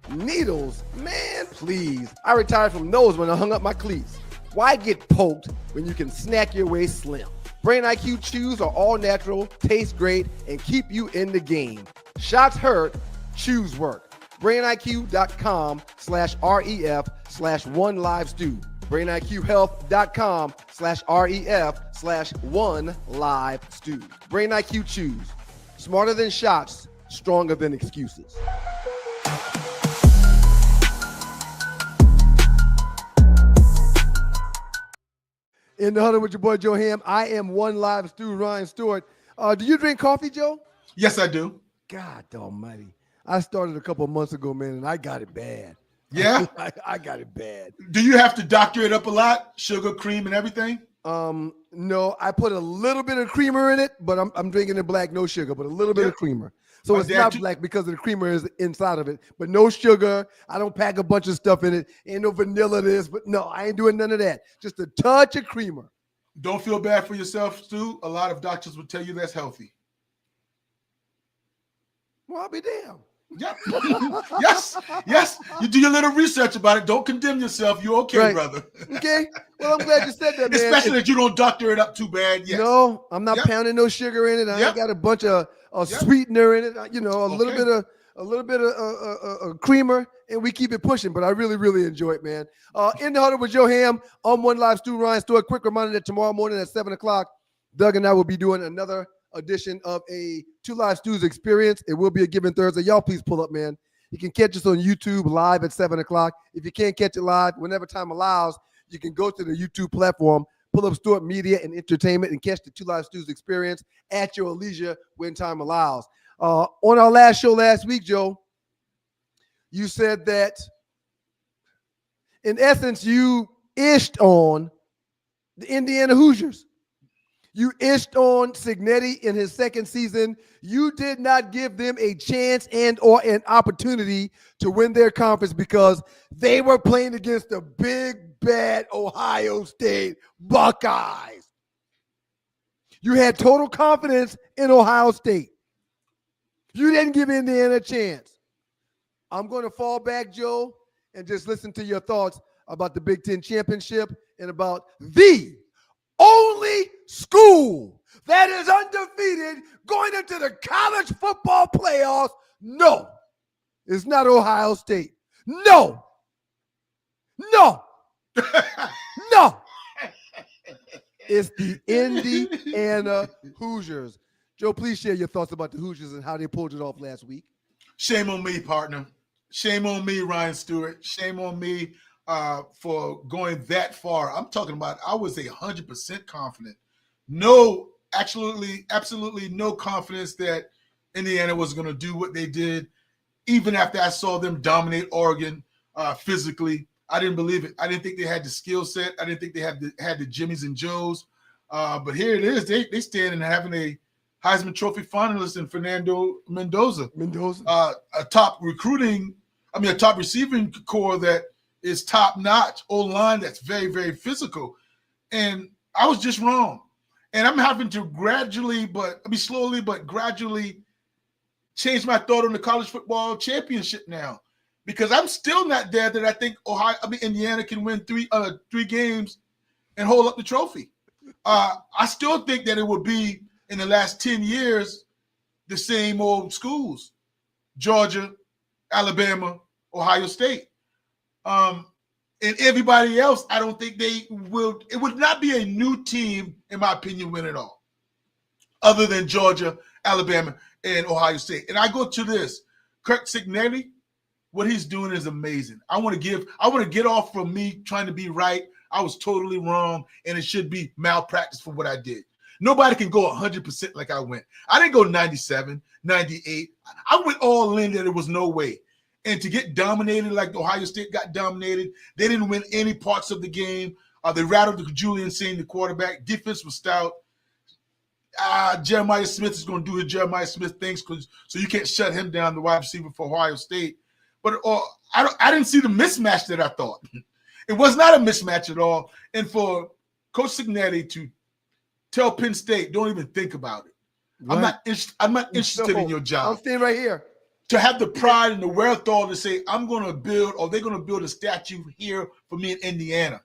Needles, man, please. I retired from those when I hung up my cleats. Why get poked when you can snack your way slim? Brain IQ chews are all natural, taste great, and keep you in the game. Shots hurt, chews work. BrainIQ.com/REF/OneLiveStew. BrainIQHealth.com/REF/OneLiveStew. Brain IQ chews. Smarter than shots, stronger than excuses. In the huddle with your boy Joe Ham, I am One Live Stew, Ryan Stewart. Do you drink coffee, Joe? Yes, I do. God almighty. I started a couple of months ago, man, and I got it bad. Yeah? I got it bad. Do you have to doctor it up a lot? Sugar, cream, and everything? No, I put a little bit of creamer in it, but I'm drinking it black, no sugar, but a little bit of creamer. So it's not black because of the creamer is inside of it, but no sugar. I don't pack a bunch of stuff in it. Ain't no vanilla this, but no, I ain't doing none of that. Just a touch of creamer. Don't feel bad for yourself, Stu. A lot of doctors would tell you that's healthy. Well, I'll be damned. Yep. Yes. You do your little research about it. Don't condemn yourself. You're okay, brother. Okay. Well, I'm glad you said that, man. Especially if you don't doctor it up too bad. Yes. No, I'm not pounding no sugar in it. I ain't got a bunch of sweetener in it. You know, a little bit of creamer, and we keep it pushing. But I really, really enjoy it, man. In the huddle with Joe Ham, I'm One Live Stu, Ryan Stewart. Quick reminder that tomorrow morning at 7:00, Doug and I will be doing another edition of a Two Live Stews experience. It will be a Given Thursday. Y'all please pull up, man. You can catch us on YouTube live at 7:00. If you can't catch it live, whenever time allows, you can go to the YouTube platform, pull up Stewart Media and Entertainment, and catch the Two Live Stews experience at your leisure when time allows. On our last show last week, Joe, you said that, in essence, you ished on the Indiana Hoosiers. You ished on Cignetti in his second season. You did not give them a chance and or an opportunity to win their conference because they were playing against the big, bad Ohio State Buckeyes. You had total confidence in Ohio State. You didn't give Indiana a chance. I'm going to fall back, Joe, and just listen to your thoughts about the Big Ten Championship and about the only school that is undefeated going into the college football playoffs. No, it's not Ohio State. No. No. No. It's the Indiana Hoosiers. Joe, please share your thoughts about the Hoosiers and how they pulled it off last week. Shame on me, partner. Shame on me, Ryan Stewart. Shame on me for going that far. I'm talking about I was 100% confident. No, absolutely no confidence that Indiana was going to do what they did, even after I saw them dominate Oregon physically. I didn't believe it. I didn't think they had the skill set. I didn't think they had the Jimmies and Joes. But here it is. They stand and having a Heisman Trophy finalist in Fernando Mendoza. A top receiving core that is top-notch, O-line that's very, very physical. And I was just wrong. And I'm having to slowly but gradually change my thought on the college football championship now. Because I'm still not there that I think Indiana can win three games and hold up the trophy. I still think that it would be in the last 10 years the same old schools: Georgia, Alabama, Ohio State. And everybody else, I don't think they will. It would not be a new team, in my opinion, win it all, other than Georgia, Alabama, and Ohio State. And I go to this: Kirk Cignetti. What he's doing is amazing. I want to get off from me trying to be right. I was totally wrong, and it should be malpractice for what I did. Nobody can go 100% like I went. I didn't go 97, 98. I went all in that there was no way. And to get dominated like Ohio State got dominated, they didn't win any parts of the game. They rattled Julian Singh, the quarterback. Defense was stout. Jeremiah Smith is going to do his Jeremiah Smith things, so you can't shut him down, the wide receiver for Ohio State. But I didn't see the mismatch that I thought. It was not a mismatch at all. And for Coach Cignetti to tell Penn State, don't even think about it. Right. I'm not interested in your job. I'm staying right here. To have the pride and the wherewithal to say, I'm going to build, or they're going to build a statue here for me in Indiana.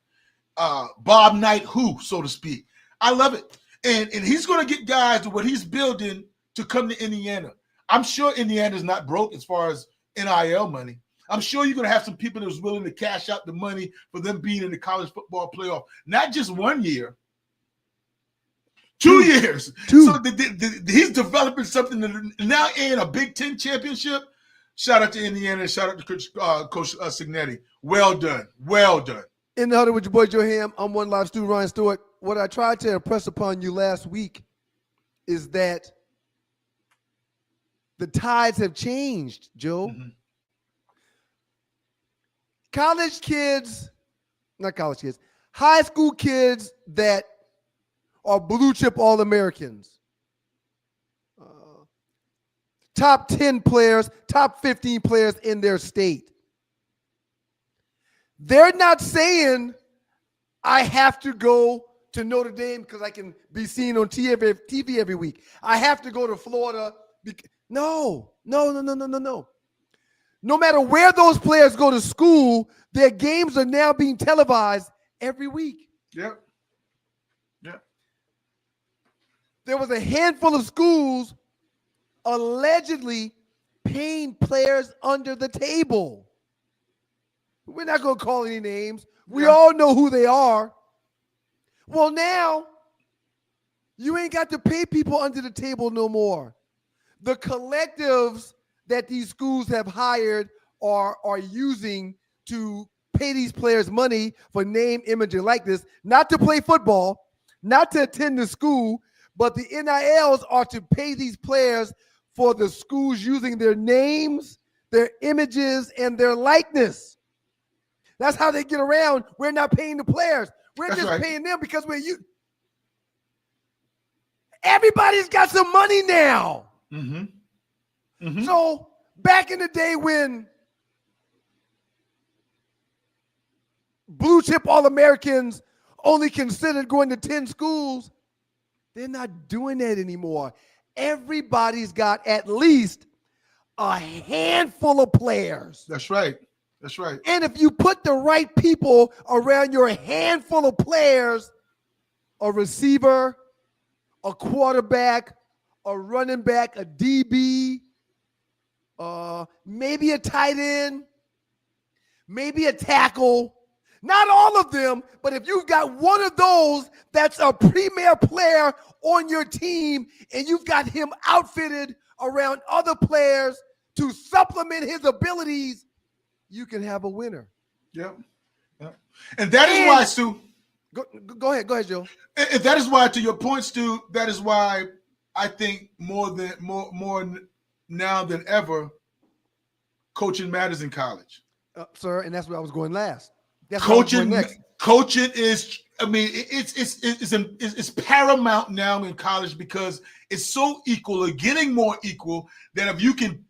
Bob Knight who, so to speak. I love it. And he's going to get guys to what he's building to come to Indiana. I'm sure Indiana's not broke as far as NIL money. I'm sure you're going to have some people that's willing to cash out the money for them being in the college football playoff. Not just 1 year, 2 years. So he's developing something that now in a Big Ten championship. Shout out to Indiana and shout out to Coach Cignetti. Well done. Well done. In the huddle with your boy Joe Ham, I'm one live student, Ryan Stewart. What I tried to impress upon you last week is that the tides have changed, Joe. Mm-hmm. High school kids that are blue chip All-Americans, top 10 players, top 15 players in their state. They're not saying, I have to go to Notre Dame because I can be seen on TV every week. I have to go to Florida. No. No matter where those players go to school, their games are now being televised every week. Yep. There was a handful of schools allegedly paying players under the table. We're not going to call any names. We all know who they are. Well, now you ain't got to pay people under the table no more. The collectives that these schools have hired are using to pay these players money for name, image, and likeness, not to play football, not to attend the school, but the NILs are to pay these players for the schools using their names, their images, and their likeness. That's how they get around. We're not paying the players. We're That's just right. paying them because we're you. Everybody's got some money now. Mm-hmm. Mm-hmm. So back in the day when blue chip All-Americans only considered going to 10 schools, they're not doing that anymore. Everybody's got at least a handful of players. That's right. That's right. And if you put the right people around your handful of players, a receiver, a quarterback, a running back, a DB, maybe a tight end, maybe a tackle. Not all of them, but if you've got one of those that's a premier player on your team and you've got him outfitted around other players to supplement his abilities, you can have a winner. Yep. Yep. And that is why, Stu. Go ahead, Joe. And that is why, to your point, Stu, that is why I think more now than ever, coaching matters in college. Sir, and that's where I was going last. Coaching is, I mean, it's paramount now in college because it's so equal or getting more equal that if you can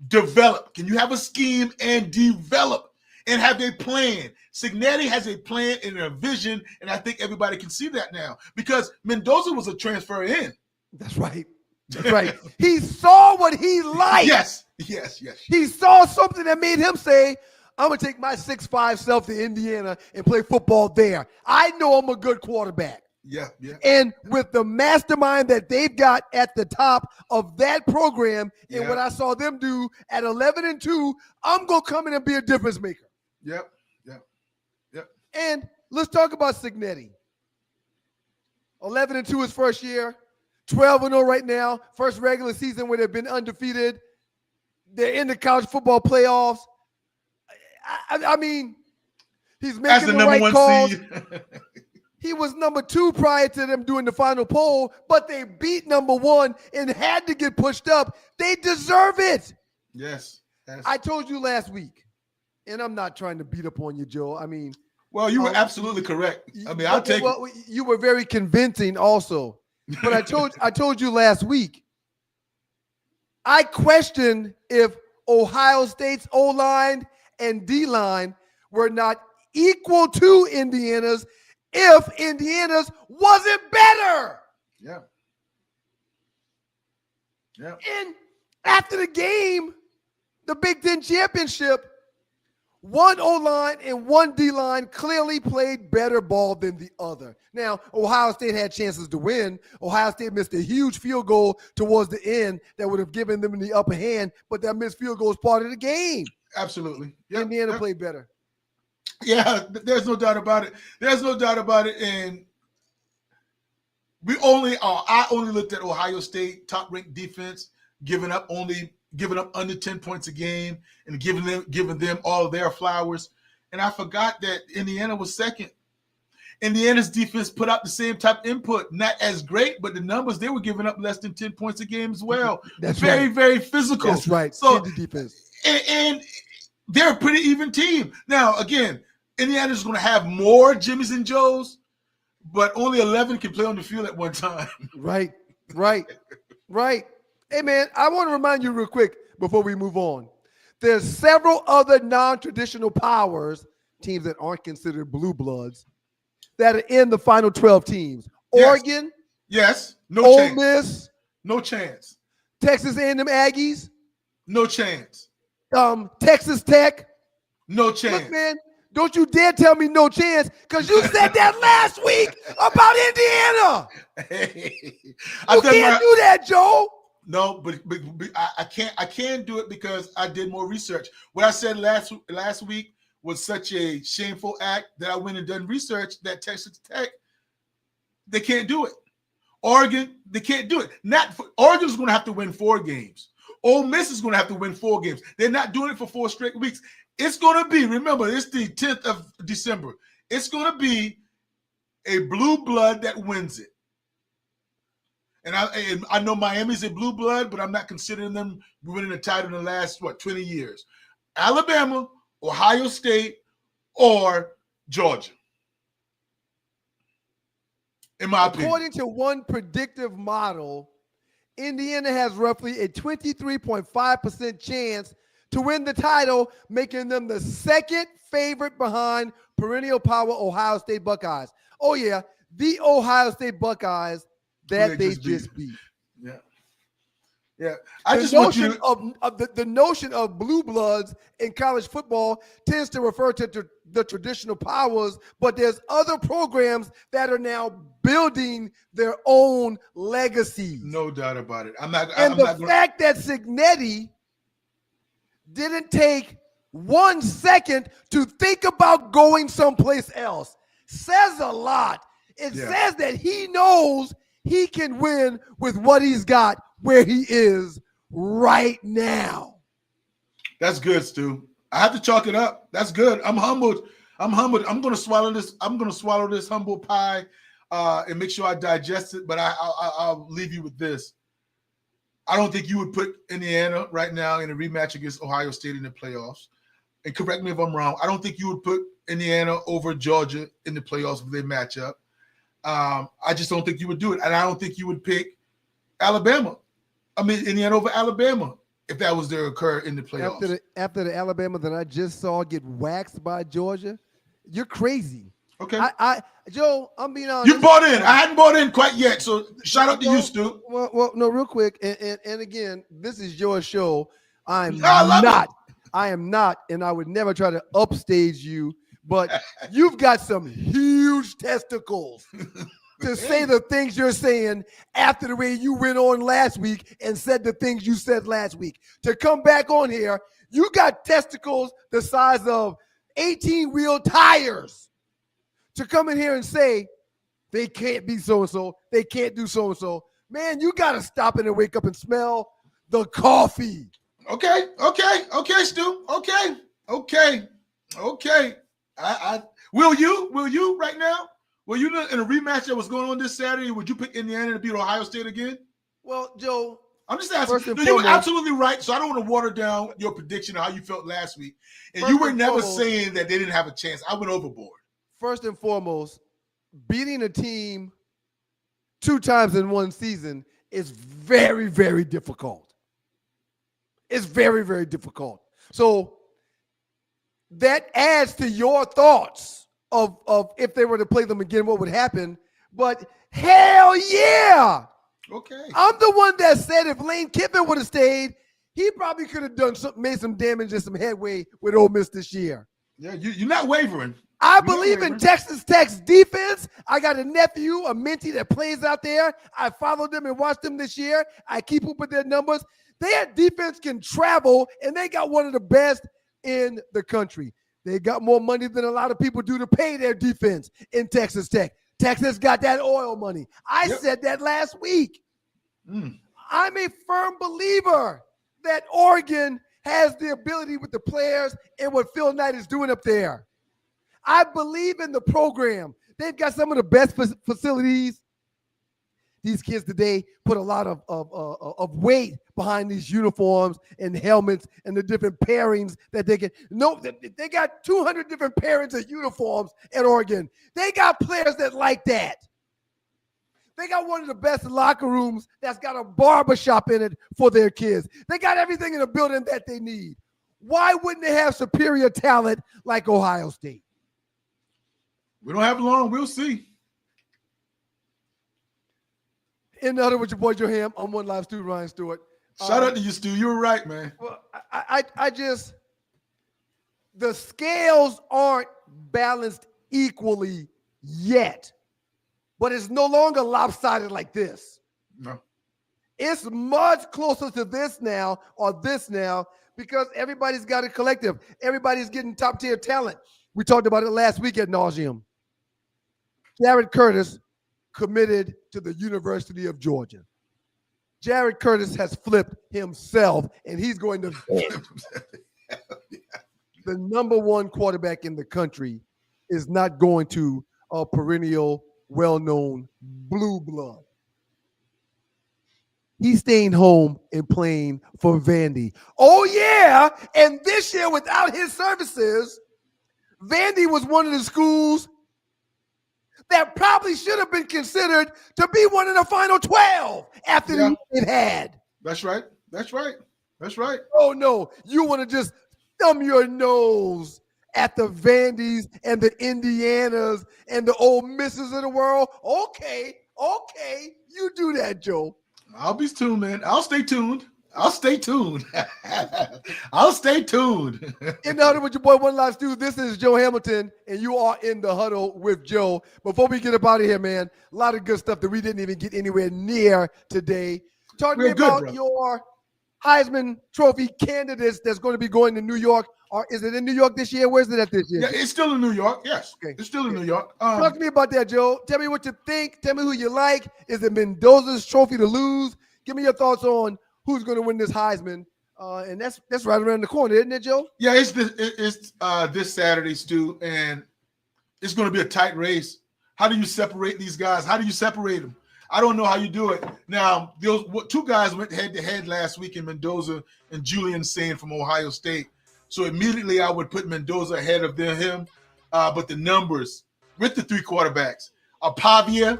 develop, can you have a scheme and develop and have a plan? Signetti has a plan and a vision, and I think everybody can see that now because Mendoza was a transfer in. That's right. That's right. He saw what he liked. Yes. He saw something that made him say, I'm going to take my 6'5" self to Indiana and play football there. I know I'm a good quarterback. Yeah. And with the mastermind that they've got at the top of that program and what I saw them do at 11-2, I'm going to come in and be a difference maker. Yep. And let's talk about Signetti. 11-2 his first year, 12-0 right now, first regular season where they've been undefeated. They're in the college football playoffs. I mean, he's making the right calls. He was number 2 prior to them doing the final poll, but they beat number 1 and had to get pushed up. They deserve it. Yes. I told you last week, and I'm not trying to beat up on you, Joe. I mean, well, you were absolutely correct. I mean, I'll take it. You were very convincing also. But I told you last week, I questioned if Ohio State's O-line and D-line were not equal to Indiana's if Indiana's wasn't better. Yeah. And after the game, the Big Ten championship, one O-line and one D-line clearly played better ball than the other. Now, Ohio State had chances to win. Ohio State missed a huge field goal towards the end that would have given them the upper hand, but that missed field goal is part of the game. Absolutely. Yep. Indiana played better. Yeah, there's no doubt about it. And I only looked at Ohio State top-ranked defense, giving up under 10 points a game and giving them all of their flowers. And I forgot that Indiana was second. Indiana's defense put out the same type of input, not as great, but the numbers, they were giving up less than 10 points a game as well. That's very, right. very physical. That's right. So defense. And they're a pretty even team. Now, again, Indiana's going to have more Jimmys and Joes, but only 11 can play on the field at one time. Right. Hey, man, I want to remind you real quick before we move on. There's several other non-traditional powers, teams that aren't considered blue bloods, that are in the final 12 teams. Yes. Oregon. Yes. No Ole chance. Miss. No chance. Texas A&M Aggies. No chance. Texas Tech. No chance. Look, man, don't you dare tell me no chance, because you said that last week about Indiana. Hey, you can't do that, Joe. No, but I can't do it because I did more research. What I said last week was such a shameful act that I went and done research that Texas Tech, they can't do it. Oregon, they can't do it. Oregon's going to have to win 4 games. Ole Miss is going to have to win 4 games. They're not doing it for 4 straight weeks. It's going to be, remember, it's the 10th of December. It's going to be a blue blood that wins it. And I know Miami's a blue blood, but I'm not considering them winning a title in the last 20 years. Alabama, Ohio State, or Georgia. In my opinion. According to one predictive model, Indiana has roughly a 23.5% chance to win the title, making them the second favorite behind perennial power Ohio State Buckeyes. Oh, yeah, the Ohio State Buckeyes that they just beat. Yeah. Yeah. The notion of blue bloods in college football tends to refer to the traditional powers, but there's other programs that are now building their own legacies. No doubt about it. The fact that Cignetti didn't take 1 second to think about going someplace else says a lot. It says that he knows he can win with what he's got where he is right now. That's good, Stu. I have to chalk it up. That's good. I'm humbled. I'm going to swallow this. I'm going to swallow this humble pie and make sure I digest it. But I'll leave you with this. I don't think you would put Indiana right now in a rematch against Ohio State in the playoffs. And correct me if I'm wrong. I don't think you would put Indiana over Georgia in the playoffs if they match up. I just don't think you would do it. And I don't think you would pick Indiana over Alabama if that was to occur in the playoffs. After the Alabama that I just saw get waxed by Georgia, you're crazy. Okay. Joe, I'm being honest. You bought in. I hadn't bought in quite yet, so shout out to you, Stu. Well, no, real quick. And again, this is your show. I am not, and I would never try to upstage you, but you've got some huge testicles to say the things you're saying after the way you went on last week and said the things you said last week. To come back on here, you got testicles the size of 18-wheel tires to come in here and say they can't be so-and-so, they can't do so-and-so. Man, you got to stop it and wake up and smell the coffee. Okay, Stu. Okay. Will you right now? Will you in a rematch that was going on this Saturday? Would you pick Indiana to beat Ohio State again? Well, Joe, I'm just asking. No, you were absolutely right. So I don't want to water down your prediction of how you felt last week. And you were never saying that they didn't have a chance. I went overboard. First and foremost, beating a team 2 times in one season is very, very difficult. It's very, very difficult. So that adds to your thoughts of if they were to play them again, what would happen. But hell yeah. Okay. I'm the one that said if Lane Kiffin would have stayed, he probably could have made some damage and some headway with Ole Miss this year. Yeah, you're not wavering. I believe in Texas Tech's defense. I got a nephew, a mentee that plays out there. I followed them and watched them this year. I keep up with their numbers. Their defense can travel, and they got one of the best in the country. They got more money than a lot of people do to pay their defense in Texas Tech. Texas got that oil money. I said that last week. I'm a firm believer that Oregon has the ability with the players and what Phil Knight is doing up there. I believe in the program. They've got some of the best facilities. These kids today put a lot of weight behind these uniforms and helmets and the different pairings that they get. No, they got 200 different pairings of uniforms at Oregon. They got players that like that. They got one of the best locker rooms that's got a barbershop in it for their kids. They got everything in a building that they need. Why wouldn't they have superior talent like Ohio State? We don't have long. We'll see. In the other with your boy Joe Ham, I'm One Live Stu, Ryan Stewart. Shout out to you, Stu. You were right, man. Well, I just, the scales aren't balanced equally yet, but it's no longer lopsided like this. No. It's much closer to this now because everybody's got a collective. Everybody's getting top tier talent. We talked about it last week ad nauseum. Jared Curtis committed to the University of Georgia. Jared Curtis has flipped himself, and he's going to be the number one quarterback in the country is not going to a perennial, well-known blue blood. he's staying home and playing for Vandy. Oh, yeah. And this year, without his services, Vandy was one of the schools that probably should have been considered to be one of the final 12 after the year it had. That's right. That's right. That's right. Oh, no. You want to just thumb your nose at the Vandys and the Indianas and the Ole Misses of the world? Okay. You do that, Joe. I'll be tuned, man. I'll stay tuned. I'll stay tuned. I'll stay tuned. In the huddle with your boy, One Live Stu. This is Joe Hamilton, and you are in the huddle with Joe. Before we get up out of here, man, a lot of good stuff that we didn't even get anywhere near today. Talk to me about your Heisman Trophy candidates that's going to be going to New York. Or is it in New York this year? Where's it at this year? Yeah, it's still in New York. Yes, okay. It's still in New York. Talk to me about that, Joe. Tell me what you think. Tell me who you like. Is it Mendoza's trophy to lose? Give me your thoughts on who's going to win this Heisman. And that's right around the corner, isn't it, Joe? Yeah, it's this Saturday, Stu, and it's going to be a tight race. How do you separate these guys? How do you separate them? I don't know how you do it. Now, those two guys went head-to-head last week in Mendoza and Julian Sain from Ohio State. So immediately I would put Mendoza ahead of him. But the numbers with the three quarterbacks. Pavia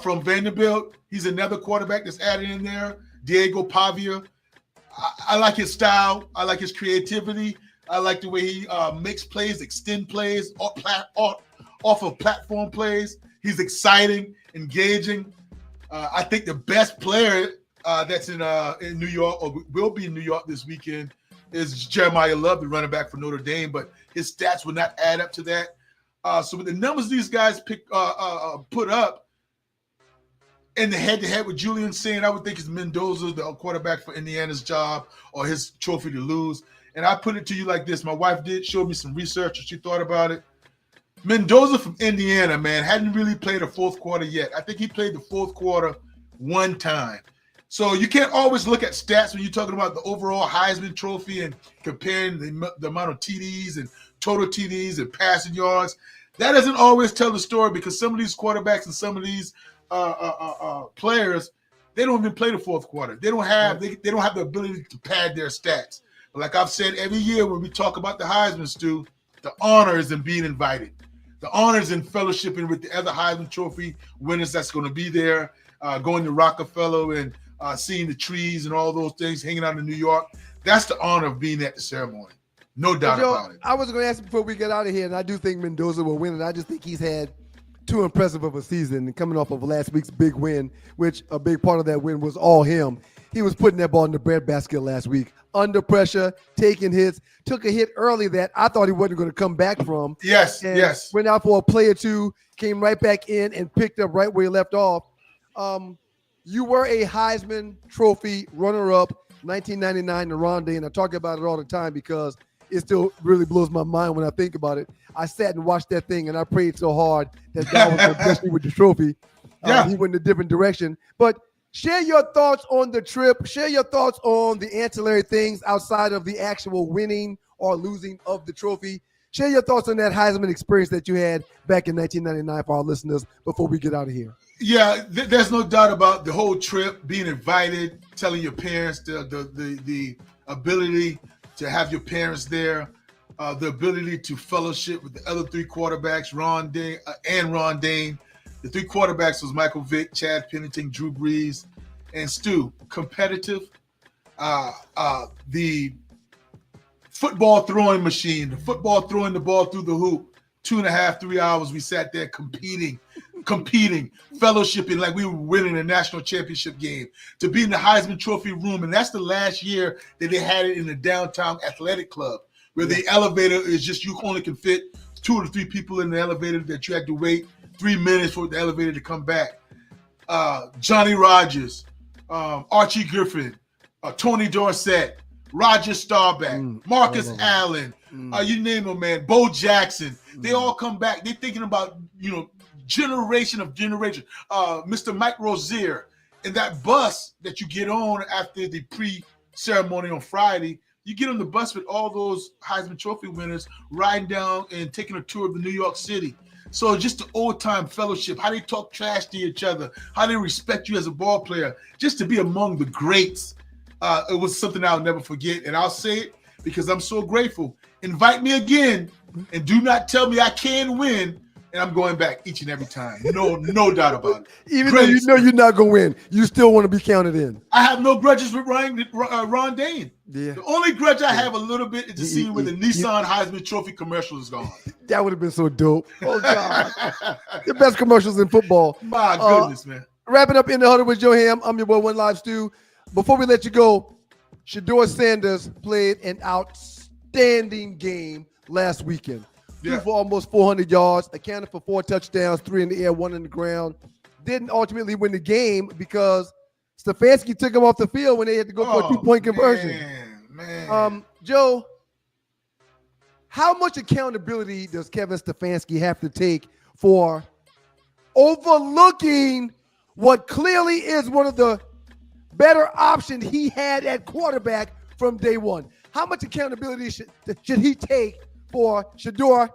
from Vanderbilt, he's another quarterback that's added in there. Diego Pavia. I like his style. I like his creativity. I like the way he makes plays, extend plays, off of platform plays. He's exciting, engaging. I think the best player that's in New York or will be in New York this weekend is Jeremiah Love, the running back for Notre Dame, but his stats will not add up to that. So with the numbers these guys put up in the head-to-head with Julian Sain, I would think it's Mendoza, the quarterback for Indiana's job, or his trophy to lose. And I put it to you like this. My wife did show me some research and she thought about it. Mendoza from Indiana, man, hadn't really played a fourth quarter yet. I think he played the fourth quarter one time. So you can't always look at stats when you're talking about the overall Heisman Trophy and comparing the amount of TDs and total TDs and passing yards. That doesn't always tell the story because some of these quarterbacks and some of these players, they don't even play the fourth quarter. They don't have the ability to pad their stats. But like I've said every year when we talk about the Heisman, Stu, the honor is in being invited. The honor is in fellowshipping with the other Heisman Trophy winners that's going to be there, going to Rockefeller and seeing the trees and all those things, hanging out in New York. That's the honor of being at the ceremony. No doubt about it. I was going to ask before we get out of here, and I do think Mendoza will win, and I just think he's had too impressive of a season and coming off of last week's big win, which a big part of that win was all him. He was putting that ball in the breadbasket last week, under pressure, taking hits, took a hit early that I thought he wasn't going to come back from. Yes. Went out for a play or two, came right back in and picked up right where he left off. You were a Heisman Trophy runner-up, 1999 to Rondé, and I talk about it all the time because it still really blows my mind when I think about it. I sat and watched that thing, and I prayed so hard that God was going to bless me with the trophy. He went in a different direction. But share your thoughts on the trip. Share your thoughts on the ancillary things outside of the actual winning or losing of the trophy. Share your thoughts on that Heisman experience that you had back in 1999 for our listeners before we get out of here. Yeah, there's no doubt about the whole trip, being invited, telling your parents, the ability to have your parents there, the ability to fellowship with the other three quarterbacks, Ron Dane. The three quarterbacks was Michael Vick, Chad Pennington, Drew Brees, and Stu. Competitive. The football throwing machine, the football throwing the ball through the hoop. 2.5, 3 hours we sat there competing, fellowshipping like we were winning a national championship game, to be in the Heisman Trophy room. And that's the last year that they had it in the downtown athletic club, where the elevator is just, you only can fit 2 to 3 people in the elevator, that you had to wait 3 minutes for the elevator to come back. Johnny Rodgers, Archie Griffin, Tony Dorsett, Roger Staubach, Marcus Allen, you name them, man. Bo Jackson. They all come back. They're thinking about, generation of generation. Mr. Mike Rozier. And that bus that you get on after the pre-ceremony on Friday, you get on the bus with all those Heisman Trophy winners riding down and taking a tour of the New York City. So just the old-time fellowship, how they talk trash to each other, how they respect you as a ball player, just to be among the greats, it was something I'll never forget. And I'll say it because I'm so grateful. Invite me again, and do not tell me I can't win, and I'm going back each and every time. No doubt about it. Even though you know you're not going to win, you still want to be counted in. I have no grudges with Ron Dane. Yeah. The only grudge I have a little bit is the scene where the Nissan Heisman Trophy commercial is gone. That would have been so dope. Oh, God. The best commercials in football. My goodness, man. Wrapping up in the huddle with Joe Ham. I'm your boy, One Live Stu. Before we let you go, Shedeur Sanders played an outstanding game last weekend. Threw for almost 400 yards, accounted for 4 touchdowns, 3 in the air, 1 in the ground. Didn't ultimately win the game because Stefanski took him off the field when they had to go for a 2-point conversion. Man. Joe, how much accountability does Kevin Stefanski have to take for overlooking what clearly is one of the better options he had at quarterback from day one? How much accountability should he take for Shedeur?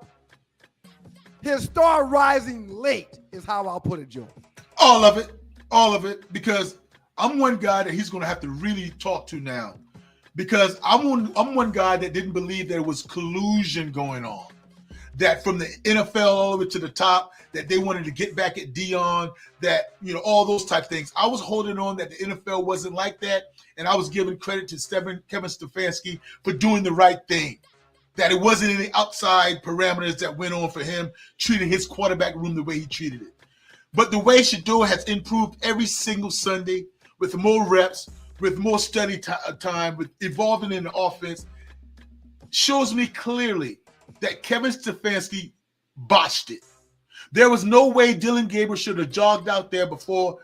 His star rising late is how I'll put it, Joe. All of it, because I'm one guy that he's going to have to really talk to now, because I'm one guy that didn't believe there was collusion going on, that from the NFL all the way to the top, that they wanted to get back at Dion, that, all those type of things. I was holding on that the NFL wasn't like that, and I was giving credit to Kevin Stefanski for doing the right thing, that it wasn't any outside parameters that went on for him treating his quarterback room the way he treated it. But the way Shedeur has improved every single Sunday with more reps, with more study time, with evolving in the offense, shows me clearly that Kevin Stefanski botched it. There was no way Dylan Gabriel should have jogged out there before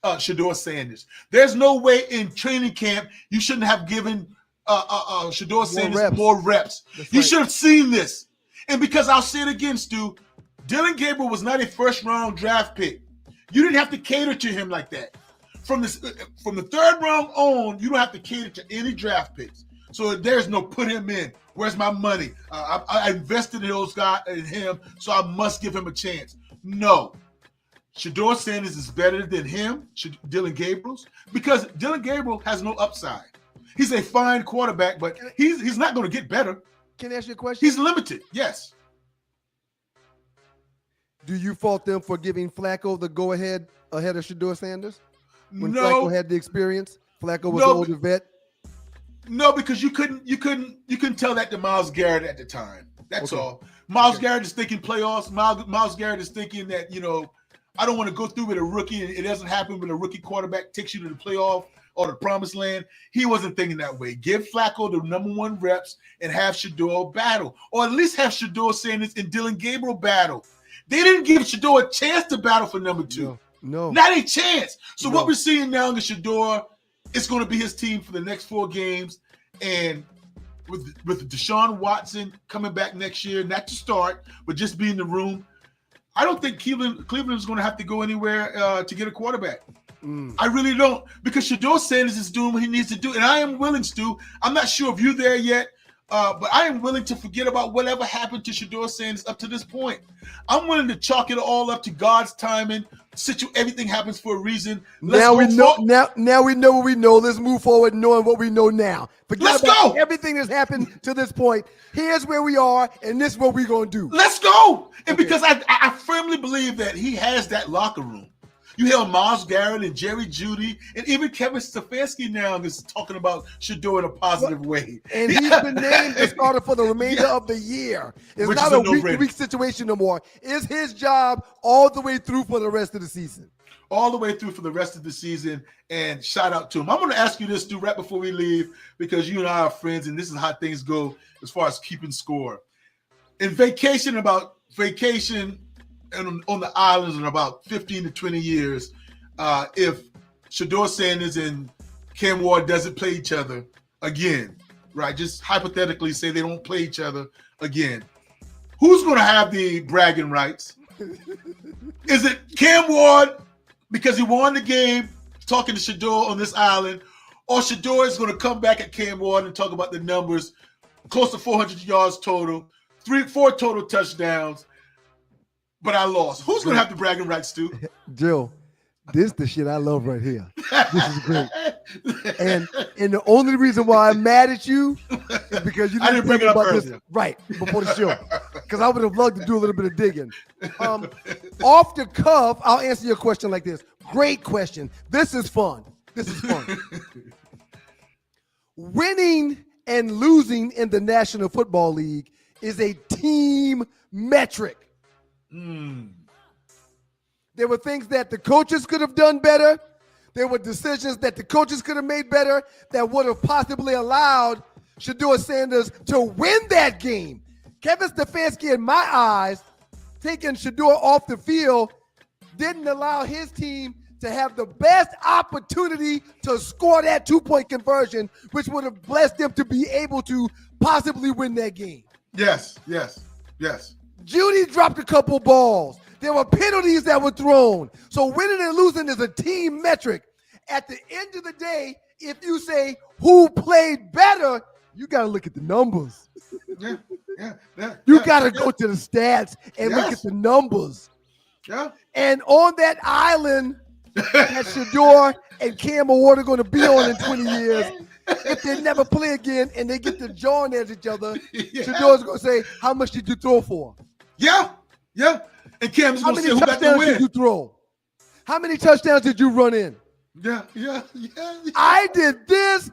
Shedeur Sanders. There's no way in training camp you shouldn't have given Shedeur Sanders more reps. You should have seen this. And because I'll say it again, Stu, Dylan Gabriel was not a first-round draft pick. You didn't have to cater to him like that. From the 3rd round on, you don't have to cater to any draft picks. So there's no put him in. Where's my money? I invested in those guys, in him, so I must give him a chance. No. Shedeur Sanders is better than him, Dylan Gabriel's, because Dylan Gabriel has no upside. He's a fine quarterback, but he's not going to get better. Can I ask you a question? He's limited, yes. Do you fault them for giving Flacco the go-ahead ahead of Shedeur Sanders? When No. Flacco had the experience? Flacco was the older vet? No, because you couldn't tell that to Myles Garrett at the time. That's all. Myles Garrett is thinking playoffs. Myles Garrett is thinking that, I don't want to go through with a rookie, and it doesn't happen when a rookie quarterback takes you to the playoff or the promised land. He wasn't thinking that way. Give Flacco the number 1 reps and have Shedeur battle, or at least have Shedeur Sanders and Dylan Gabriel battle. They didn't give Shedeur a chance to battle for number 2. No. Not a chance. So what we're seeing now in Shedeur, it's going to be his team for the next 4 games. And with Deshaun Watson coming back next year, not to start, but just be in the room, I don't think Cleveland is going to have to go anywhere to get a quarterback. I really don't, because Shedeur Sanders is doing what he needs to do. And I am willing, Stu, I'm not sure if you're there yet, but I am willing to forget about whatever happened to Shedeur Sanders up to this point. I'm willing to chalk it all up to God's timing. Everything happens for a reason. Now we know what we know. Let's move forward knowing what we know now. Forget about everything that's happened to this point. Here's where we are, and this is what we're going to do. Let's go. And because I firmly believe that he has that locker room. You hear Myles Garrett and Jerry Jeudy, and even Kevin Stefanski now is talking about Shedeur in a positive way. And he's been named the starter for the remainder of the year. It's not a week-to-week situation no more. It's his job all the way through for the rest of the season. All the way through for the rest of the season, and shout out to him. I'm going to ask you this, Stu, right before we leave, because you and I are friends, and this is how things go as far as keeping score. In vacation and on the islands in about 15 to 20 years, if Shedeur Sanders and Cam Ward doesn't play each other again, right? Just hypothetically say they don't play each other again. Who's going to have the bragging rights? Is it Cam Ward because he won the game talking to Shedeur on this island, or Shedeur is going to come back at Cam Ward and talk about the numbers, close to 400 yards total, 4 total touchdowns, but I lost. Who's going to have the bragging rights, Stu? Joe, this is the shit I love right here. This is great. And the only reason why I'm mad at you is because you didn't bring it up about earlier. this right before the show. Because I would have loved to do a little bit of digging. Off the cuff, I'll answer your question like this. Great question. This is fun. Winning and losing in the National Football League is a team metric. There were things that the coaches could have done better. There were decisions that the coaches could have made better that would have possibly allowed Shedeur Sanders to win that game. Kevin Stefanski, in my eyes, taking Shedeur off the field didn't allow his team to have the best opportunity to score that 2-point conversion, which would have blessed them to be able to possibly win that game. Yes. Judy dropped a couple balls. There were penalties that were thrown. So winning and losing is a team metric. At the end of the day, if you say who played better, you got to look at the numbers. You got to go to the stats and look at the numbers. Yeah. And on that island that Shedeur and Cam Ward are going to be on in 20 years, if they never play again and they get to jawing at each other, Shadeur's going to say, how much did you throw for? Yeah. And Cam's going to say, who got the touchdowns win? did you throw? How many touchdowns did you run in? Yeah. I did this,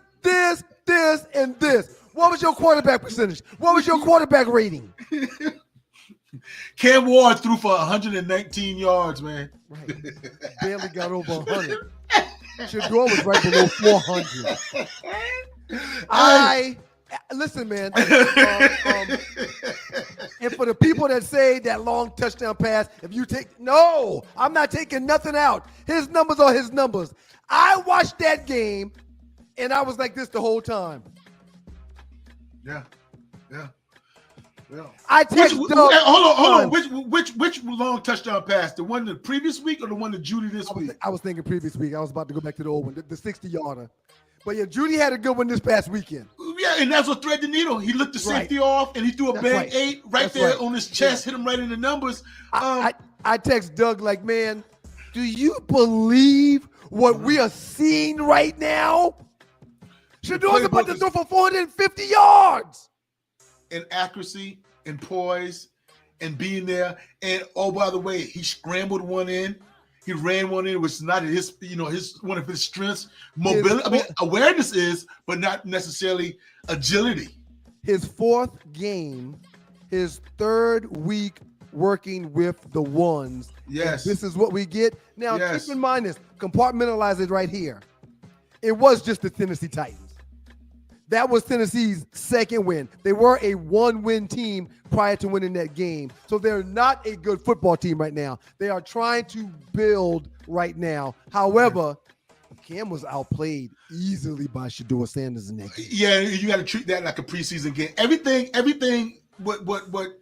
and this. What was your quarterback percentage? What was your quarterback rating? Cam Ward threw for 119 yards, man. Right. Barely got over 100. Shedeur was right below 400. Listen, man. And for the people that say that long touchdown pass, no, I'm not taking nothing out. His numbers are his numbers. I watched that game, and I was like this the whole time. Yeah. I text Doug. Hold on. Which long touchdown pass? The one the previous week or the one to Judy this week? I was thinking previous week. I was about to go back to the old one, the 60-yarder. But yeah, Judy had a good one this past weekend. Yeah, and that's what thread the needle. He looked the safety off, and he threw a bang 8 right there on his chest, hit him right in the numbers. I text Doug like, man, do you believe what we are seeing right now? Shedeur's about to throw for 450 yards. And accuracy and poise and being there. And oh, by the way, he scrambled one in. He ran one in, which is not his one of his strengths. Mobility, awareness is, but not necessarily agility. His fourth game, his third week working with the ones. Yes. This is what we get. Now, keep in mind this, compartmentalize it right here. It was just the Tennessee Titans. That was Tennessee's second win. They were a one-win team prior to winning that game. So they're not a good football team right now. They are trying to build right now. However, Cam was outplayed easily by Shedeur Sanders in that game. Yeah, you got to treat that like a preseason game. Everything what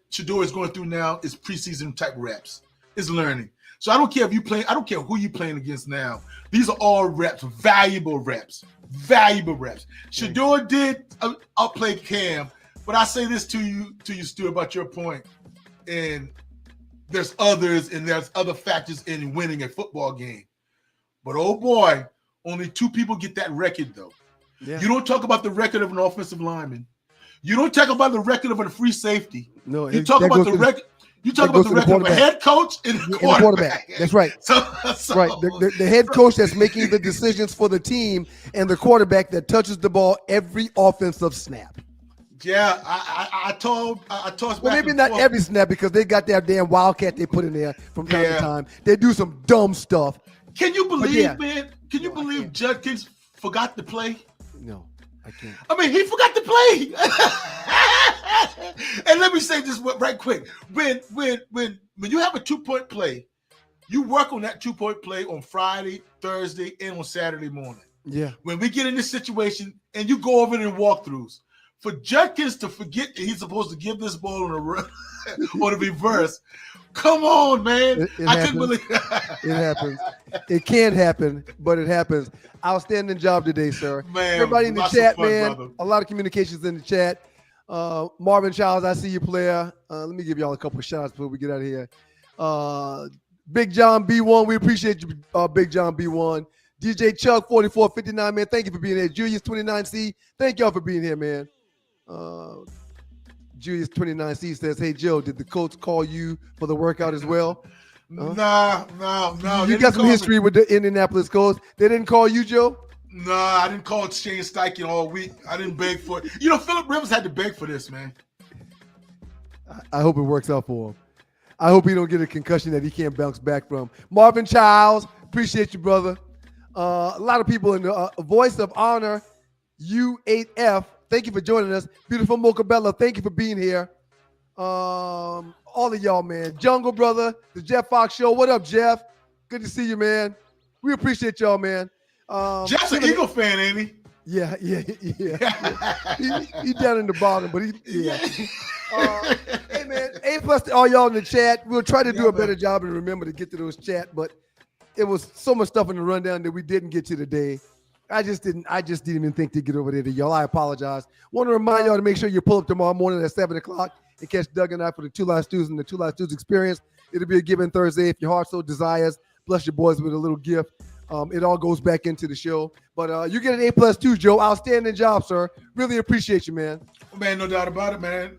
Shedeur is going through now is preseason type reps. It's learning. So I don't care if you play. I don't care who you're playing against now. These are all reps, valuable reps. Shedeur did outplay Cam, but I say this to you, Stu, about your point. And there's others, and there's other factors in winning a football game. But oh boy, only 2 people get that record though. Yeah. You don't talk about the record of an offensive lineman. You don't talk about the record of a free safety. No, you talk about the record. You talk about the record of a head coach and a quarterback. That's right. Right. The head coach that's making the decisions for the team and the quarterback that touches the ball every offensive snap. Yeah, I tossed well, back. Maybe not every snap because they got that damn wildcat they put in there from time to time. They do some dumb stuff. Can you believe, man? Can you believe Judkins forgot to play? No, I can't. I mean, he forgot to play. And let me say this right quick. When you have a 2-point play, you work on that 2-point play on Friday, Thursday, and on Saturday morning. Yeah. When we get in this situation and you go over it in walkthroughs, for Judkins to forget that he's supposed to give this ball on the reverse, come on, man. I couldn't believe it happens. It can't happen, but it happens. Outstanding job today, sir. Man, everybody in the chat, man. Brother. A lot of communications in the chat. Marvin Childs, I see you, player. Let me give y'all a couple of shots before we get out of here. Big John B1, we appreciate you, Big John B1. DJ Chuck 4459, man, thank you for being here. Julius 29C, thank y'all for being here, man. Julius 29C says, hey, Joe, did the coach call you for the workout as well? No. You got some history with the Indianapolis Colts. They didn't call you, Joe? Nah, I didn't call Shane Steichen all week. I didn't beg for it. You know, Phillip Rivers had to beg for this, man. I hope it works out for him. I hope he don't get a concussion that he can't bounce back from. Marvin Childs, appreciate you, brother. A lot of people in the Voice of Honor, U8F, thank you for joining us. Beautiful Mocha Bella, thank you for being here. All of y'all, man. Jungle Brother, the Jeff Fox Show. What up, Jeff? Good to see you, man. We appreciate y'all, man. Jeff's an Eagle fan, ain't he? Yeah. He's down in the bottom, but hey, man, A+ to all y'all in the chat. We'll try to do a better job and remember to get to those chat, but it was so much stuff in the rundown that we didn't get to today. I just didn't even think to get over there to y'all. I apologize. Want to remind y'all to make sure you pull up tomorrow morning at 7 o'clock and catch Doug and I for the Two Live Stews and the Two Live Stews Experience. It'll be a Giving Thursday if your heart so desires. Bless your boys with a little gift. It all goes back into the show. But you get an A+ too, Joe. Outstanding job, sir. Really appreciate you, man. Man, no doubt about it, man.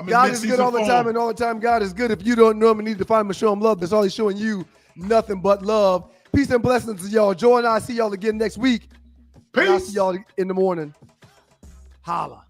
God is good all the time, and all the time God is good. If you don't know him and need to find him and show him love, that's all he's showing you. Nothing but love. Peace and blessings to y'all. Joe and I see y'all again next week. Peace. I'll see y'all in the morning. Holla.